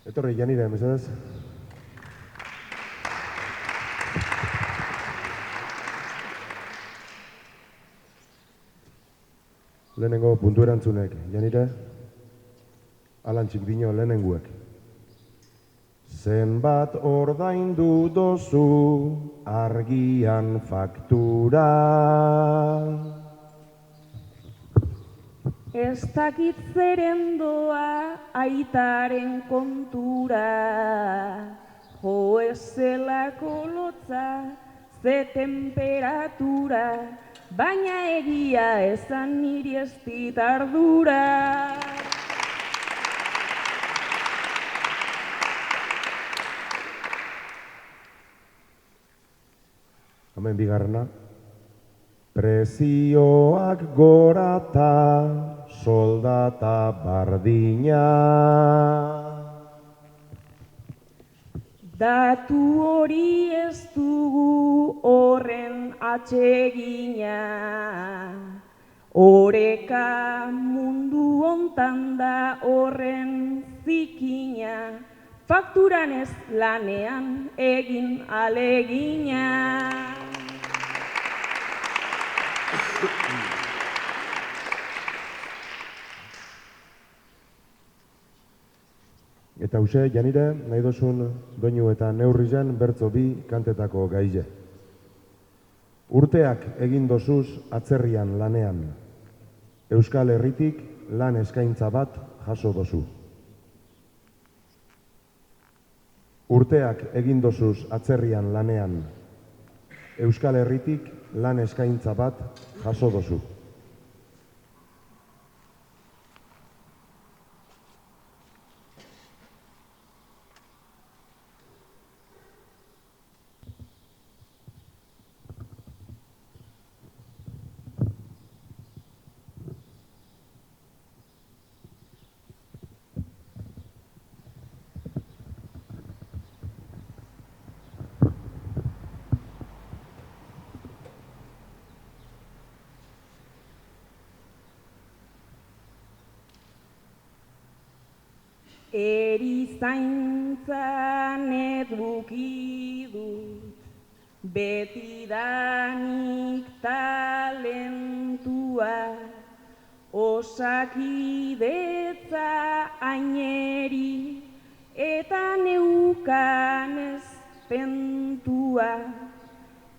Etorri, Janire, mesedez. lehenengo puntu erantzunek, Janire? Alantxik dino lehenenguek. Zenbat ordaindu dozu argian faktura? Ez dakit zeren doa aitaren kontura, jo ezelako lotza, ze temperatura, baina egia esan niri ez dit ardura. Hemen bigarrena. Prezioak gorata, soldata bardina. Datu hori ez dugu horren atsegina, oreka mundu hontan da horren zikina, fakturan ez lanean egin alegina. Eta hause, Janire, nahi dozun doinu eta neurri zen bertzo bi kantetako gaize. Urteak egin dozuz atzerrian lanean. Euskal Herritik lan eskaintza bat jaso dozu. Urteak egin dozuz atzerrian lanean. Euskal Herritik lan eskaintza bat jaso dozu. Erizaintzan eduki dut, betidanik talentua, osakidetza aineri eta neukanez pentua,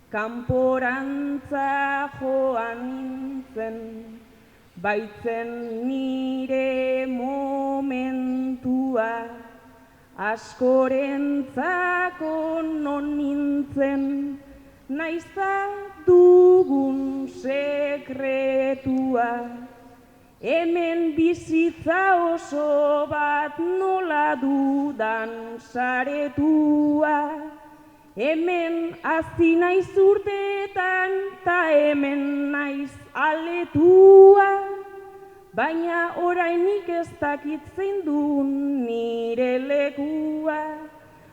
kanporantza joan nintzen, baitzen nire momentua, askorentzako non nintzen, naizta dugun sekretua. Hemen bizitza oso bat nola dudan saretua, hemen hazi naiz urteetan, ta hemen naiz aletua, baina orainik ez dakit zein duen nire lekua,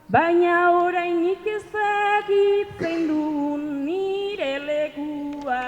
baina orainik ez dakit zein duen nire lekua.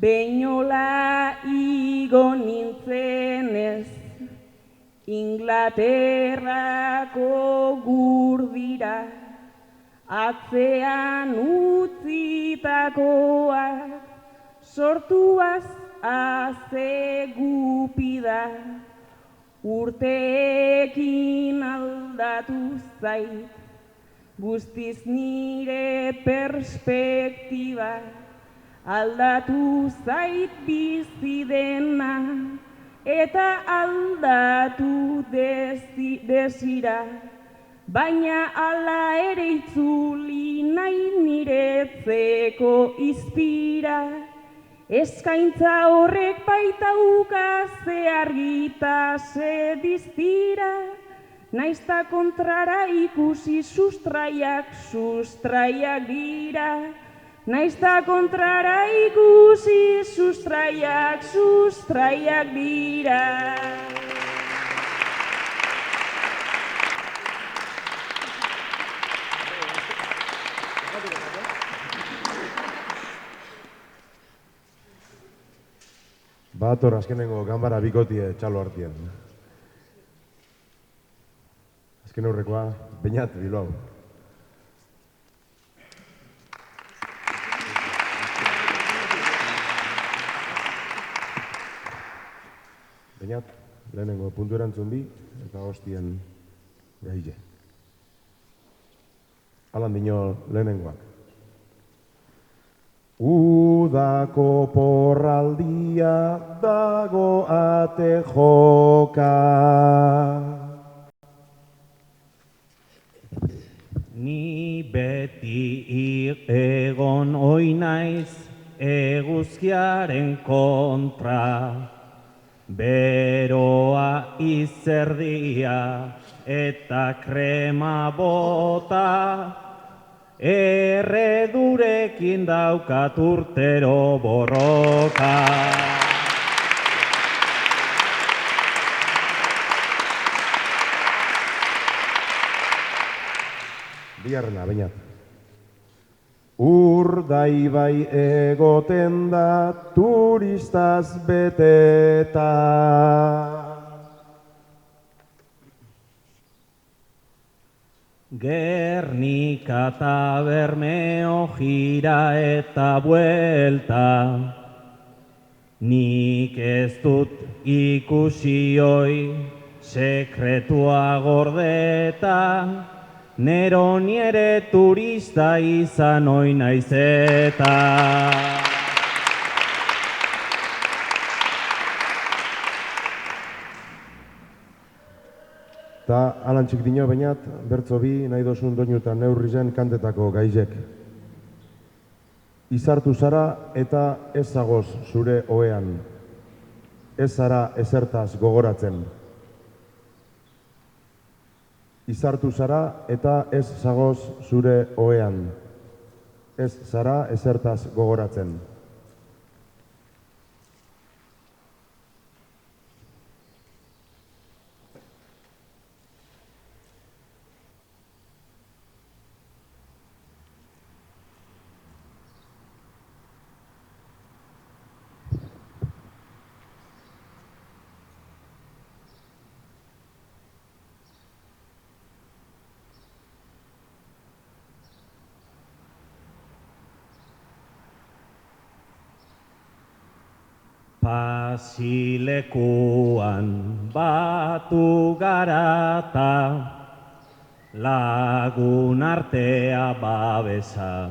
Beinola igo nintzenez, Inglaterrako gurdira, atzean utzitakoak, sortuaz azegupida, urteekin aldatu zait, guztiz nire perspektiba, aldatu zait bizi dena, eta aldatu desira, baina ala ere itzuli nahi niretzeko izpira. Eskaintza horrek baita ukaze argita ze diztira, naizta kontrara ikusi sustraiak dira. Naizta kontrara ikusi sustraiak dira. Bator azkenengo ganbara bikotie txalo hartien. Azken aurrekoa, Beñat Bilbao. Beñat, lehenengo puntu erantzun bi, eta hostien gaile. Alan dino lehenengoak. Udako porraldia dago ate joka. Ni beti egon oinaiz eguzkiaren kontra, beroa izerdia eta krema bota, erredurekin daukat urtero borroka. Bigarrena, Beñat. Urdaibai egoten da turistaz beteta. Gernika eta Bermeo jira eta buelta, nik ez dut ikusi hoi sekretua gordeta, neroni ere turista izan hoi naiz eta. Ta alantxik dino, Beñat, bertzo bi nahi dozun doinu eta neurri zen kantetako gaizek. Izartu zara eta ez zagoz zure ohean. Ez zara ezertaz gogoratzen. Izartu zara eta ez zagoz zure ohean. Ez zara ezertaz gogoratzen. Pasilekuan batu garata, lagun artea babesa.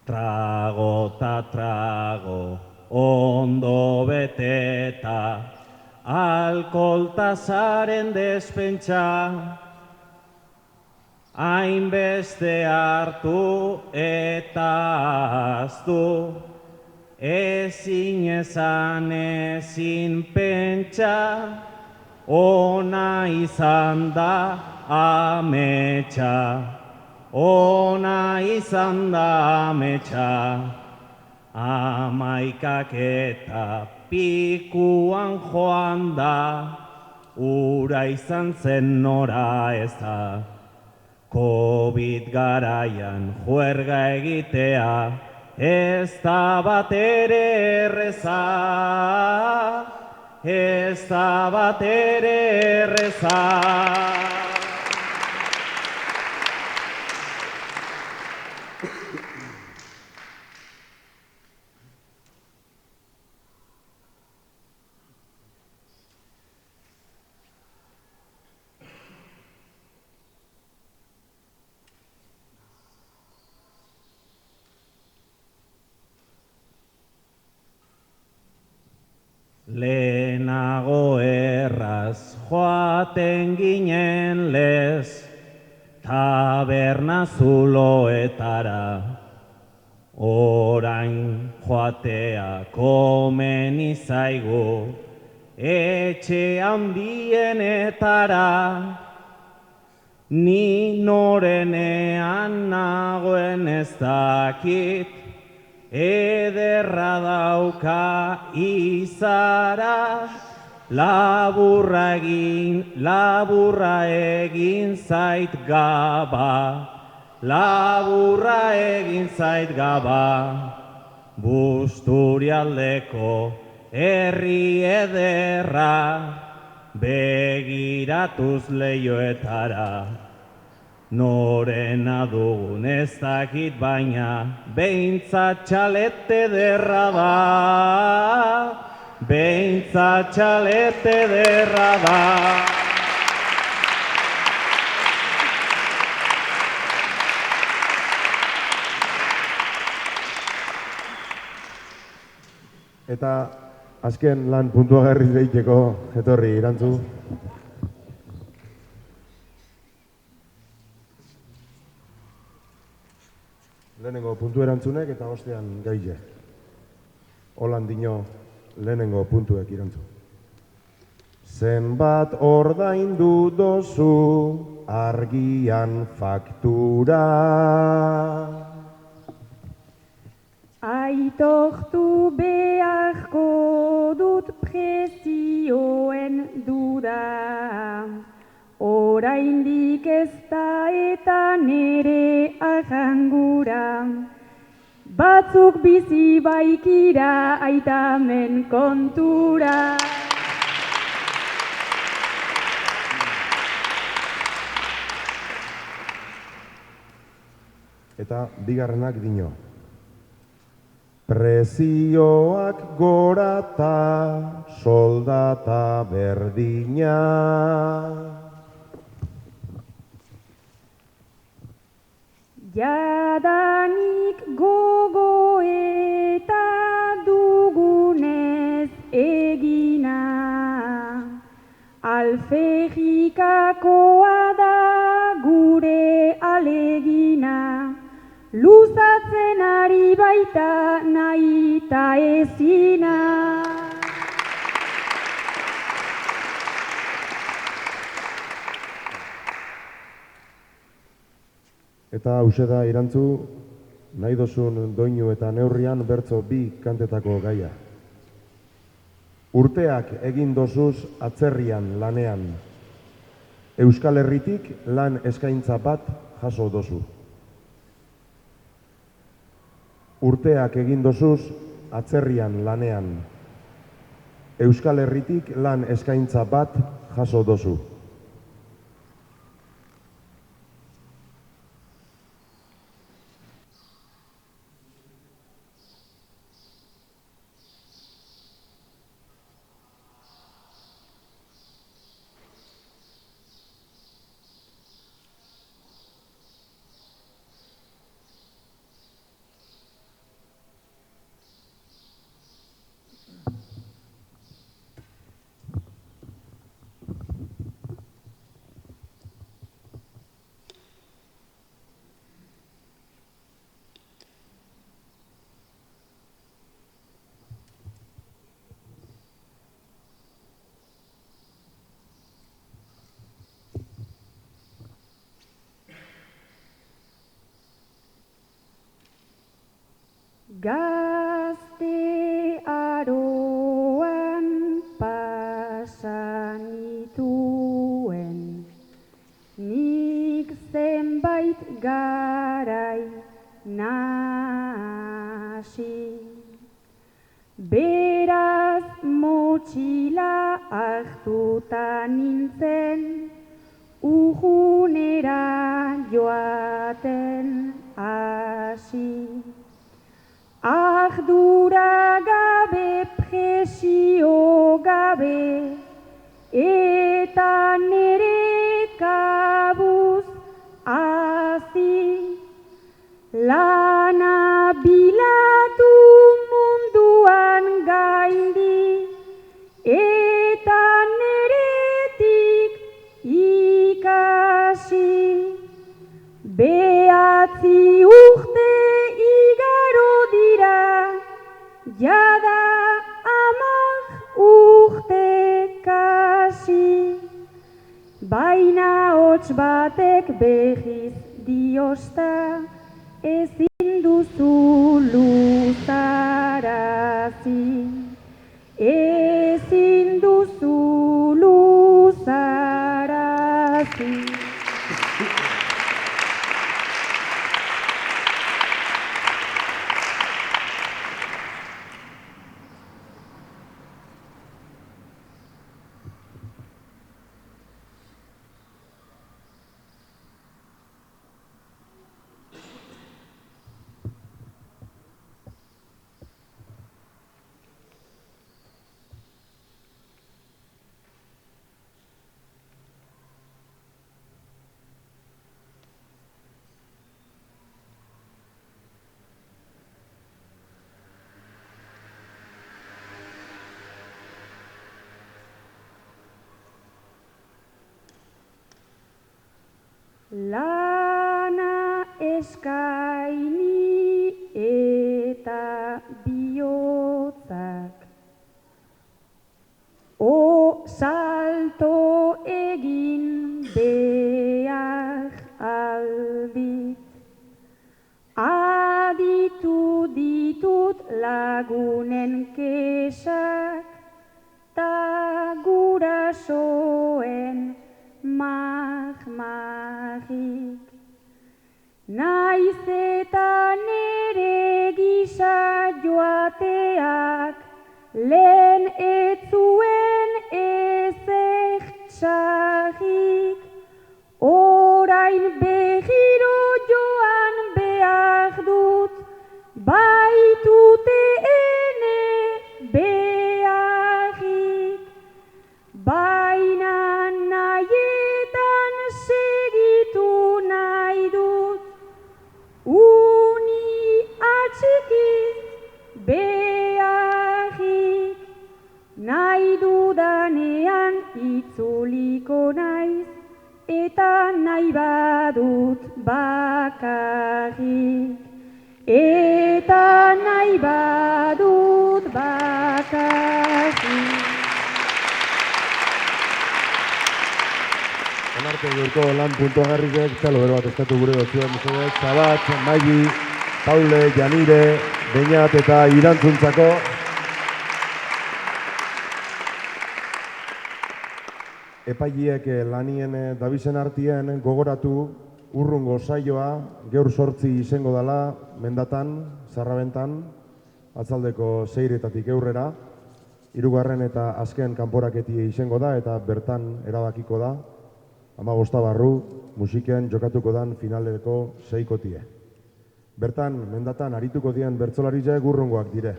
Trago ta trago ondo beteta, alkoltazaren despentsa. Hainbeste hartu eta aztu, ezin ezan ezin pentsa, ona izan da ametsa, ona izan da ametsa. Amaikak eta pikuan joan da, ura izan zen nora ez da. Covid garaian juerga egitea, ez da batere erreza, ez da batere erreza. Lehenago erraz joaten ginen lez, taberna zuloetara, orain joatea komeni zaigu, etxe handienetara, ni norenean nagoen ez dakit, ederra dauka izara, laburra egin zait gaba, laburra egin zait gaba, Busturialdeko herri ederra, begiratuz leioetara, norena dugun ez dakit baina, behintzat txalete ederra da, behintzat txalete ederra da. Eta azken lan puntuagarri deiteko etorri Irantzu. Lehenengo puntu erantzunek eta ostean gaile. Holan dino lehenengo puntuek Irantzu. Zenbat ordaindu dozu argian faktura? Aitortu beharko dut prezioen duda, oraindik ez da eta nere arrangura, batzuk bizi baikira aitamen kontura. Eta bigarrenak dino. Prezioak gorata, soldata berdina. Jadanik gogoeta dugunez egina, alferrikakoa da gure alegina, luzatzen ari baita nahi ta ezina. Eta hause da Irantzu, nahi dozun doinu eta neurrian bertso bi kantetako gaia. Urteak egin dozuz atzerrian lanean, Euskal Herritik lan eskaintza bat jaso dozu. Urteak egin dozuz atzerrian lanean, Euskal Herritik lan eskaintza bat jaso dozu. Gazte aroan pasan nituen, nik zenbait garai nasi. Beraz motxila hartuta nintzen, urrunera joaten hasi. Ardura gabe, presio gabe, eta nere kabuz hazi. Lana bilatu munduan gaindi, eta neretik ikasi. ikasi, baina hots batek behiz diosta, ezin duzu luzarazi. Ezin duzu luzarazi. Lana eskaini eta bihotzak, salto egin behar albit. Aditu ditut lagunen kesak, ta gurasoen magik. Naiz eta nere gisa joateak, lehen etzuen ezer txagik. Orain behiro joan behar dut, baitute ene beharrik. Baina nahietan segitu nahi dut, uni atxikiz beharrik. Nahi dudanean itzuliko naiz, eta nahi badut bakarrik. Eta nahi badut bakarrik. Onarte gaurko lan puntuagarrizek, txalo bero bat eskatu gure dotzuen museoek, Zabat, Maili, Paule, Janire, Beñat eta Irantzuntzako. Epailiek lanien dabizen artien gogoratu urrungo saioa gaur 8 izango dela Mendatan, Zarrabentan, atzaldeko 6-etatik aurrera. 3. eta azken kanporaketi izango da eta bertan erabakiko da 15 barru musiken jokatuko dan finaleko 6-kotie. Bertan, Mendatan arituko dien bertsolariak urrungoak dire.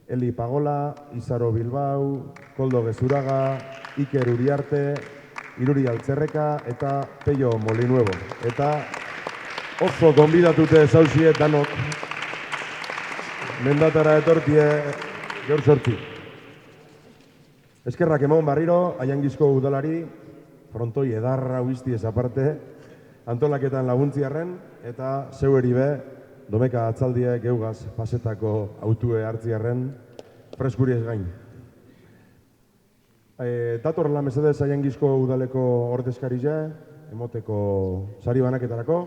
Eli Pagola, Izaro Bilbao, Koldo Gezuraga, Iker Uriarte, Iruri Altzerreka eta Peio Molinuevo. Eta oso gonbidatute zauzie danok Mendatara etortie gaur 8. Eskerrak emon barriro, Aiangizko udalari, frontoi edarra uiztiez aparte, antolaketan laguntziarren, eta zeueri be, domeka atzaldie geugaz pasetako autue hartziarren, freskuriez gain. Dator la mesedez Aiangizko udaleko ordezkaria, emoteko sari banaketarako.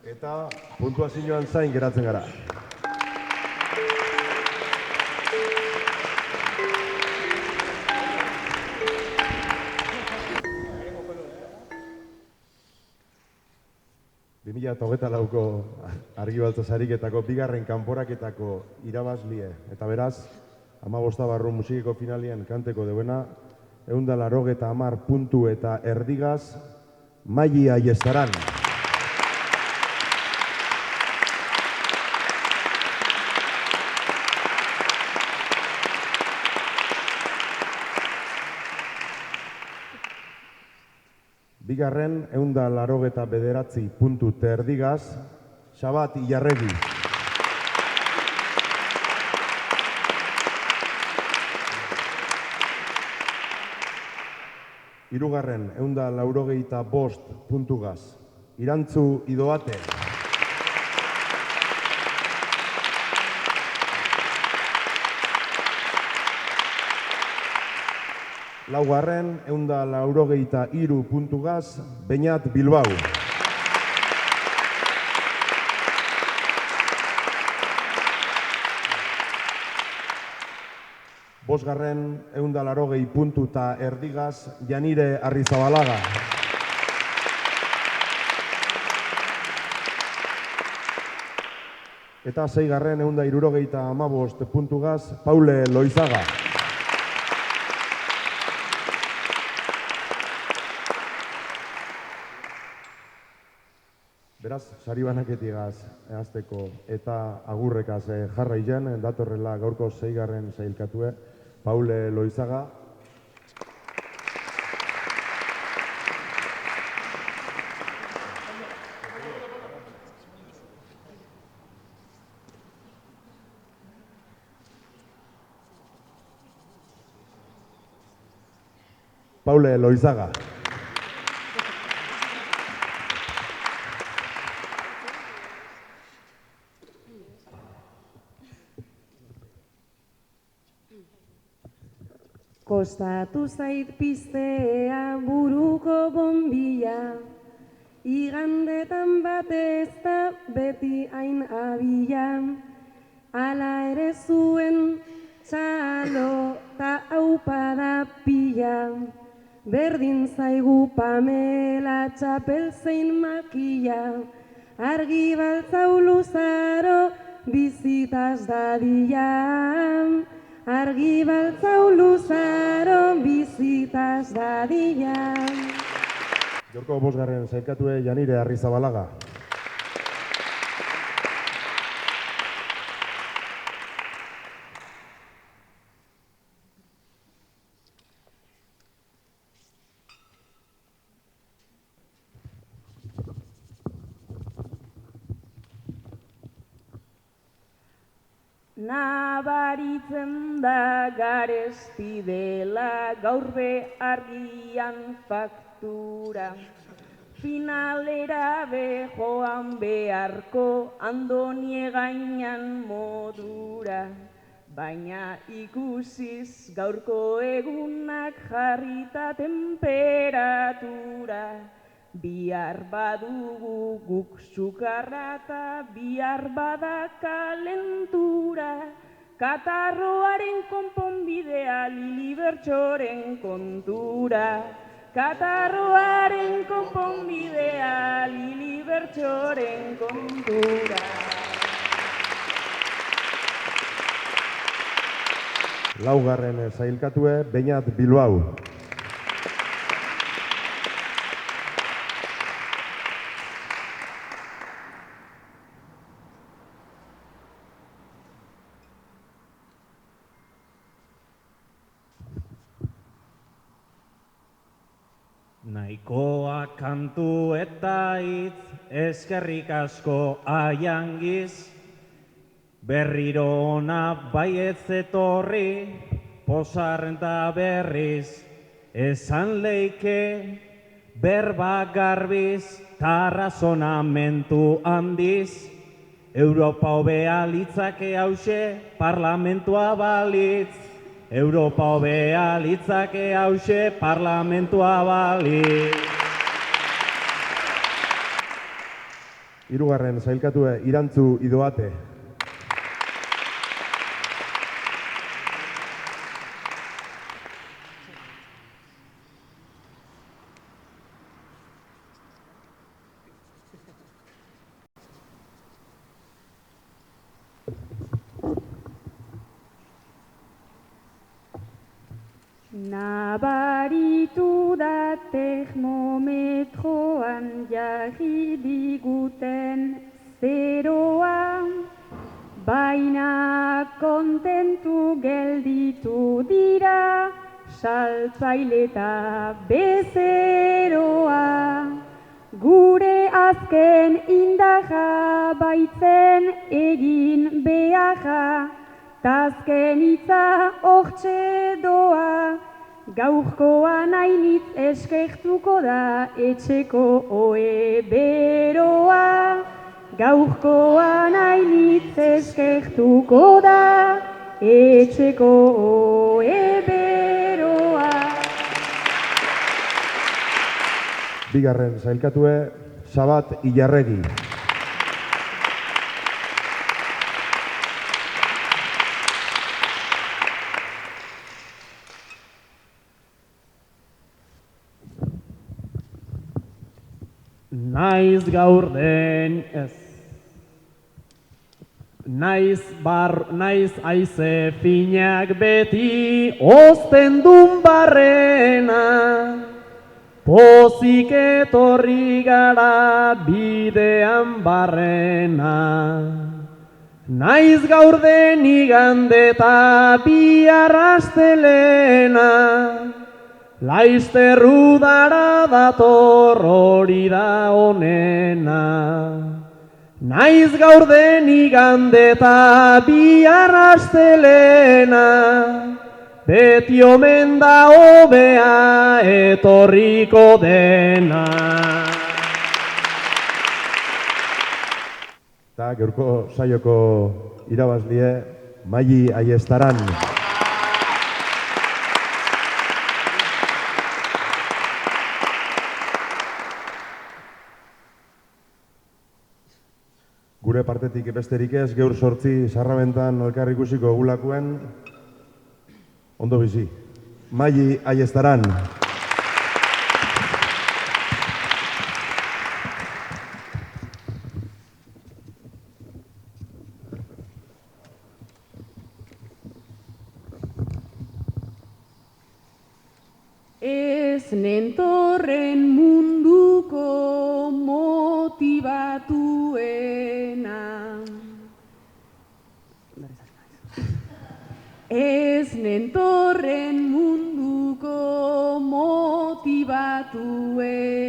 Eta puntuazioan zain geratzen gara. Lauko argibaltza sariketako 2. kanporaketako irabazlie. Eta beraz, 15 barru musikeko finalien kanteko deuena, 180 puntu eta erdigaz, Maili Aiestaran. Bigarren, 189 puntu erdigaz, Zabat Ilarregi. Hirugarren, 195 puntugaz, Irantzu Idoate. Laugarren, 183 puntugaz, Beñat Bilbao. Bosgarren, 180 puntu eta erdigaz, Janire Arrizabalaga. Eta seigarren, 175 puntugaz, Paule Loizaga. Beraz, sari banaketigaz hasteko eta agurrekaz jarraian, datorrela gaurko seigarren sailkatue, Paule Loizaga. Paule Loizaga. Kostatu zait piztea buruko bombilla, igandetan batez da beti hain abila. Hala ere zuen txalo ta aupada pila, berdin zaigu Pamela txapel zein makila, argi baltzau luzaro bizitas dadila. Argi baltzau luzaro bizitas dadila. Gaurko bosgarren sailkatue, Janire Arrizabalaga. Nabaritzen da garesti dela gaur be argian faktura. Finalera be joan beharko Andoni gainan modura. Baina ikusiz gaurko egunak jarrita temperatura. Bihar badugu guk sukarra eta bihar bada kalentura. Katarroaren konponbidea Lili Bertsoren kontura. Katarroaren konponbidea Lili Bertsoren kontura. Laugarren sailkatue, Beñat Bilbao. Nahikoa kantu eta hitz, eskerrik asko aiangiz, berriro ona baietz etorri, posarren eta berriz, esan leike, berba garbiz, ta razonamentu handiz, Europa hobea litzake hause, parlamentua balitz. Europa hobea litzake hause, parlamentua balitz. Hirugarren sailkatue, Irantzu Idoate. Nabaritu da termometroan jarri diguten zeroa, baina kontentu gelditu dira saltzaile eta bezeroa. Gure azken indarra baitzen egin beharra, tazken itza hortxe doa. Gaurkoan hainitz eskertuko da etxeko oe beroa. Gaurkoan hainitz eskertuko da etxeko oe beroa. bigarren zailkatue, Sabat Ilarregi. Naiz gaur den ez. Naiz aize finak beti ozten dun barrena. Pozik etorri gara bidean barrena. Naiz gaur den igande eta bihar astelena. Laizter udara dator hori da onena. Naiz gaur den igande eta bihar astelena. Beti omen da hobea etorriko dena. Eta gaurko saioko irabazlie, Maili Aiestaran. Gure partetik besterik ez, gaur 8 sarrabentan elkar ikusiko gulakuen, ondo bizi. Maili Aiestaran. Ez nentorren munduko motibatuena. Ez nentorren munduko motibatuena.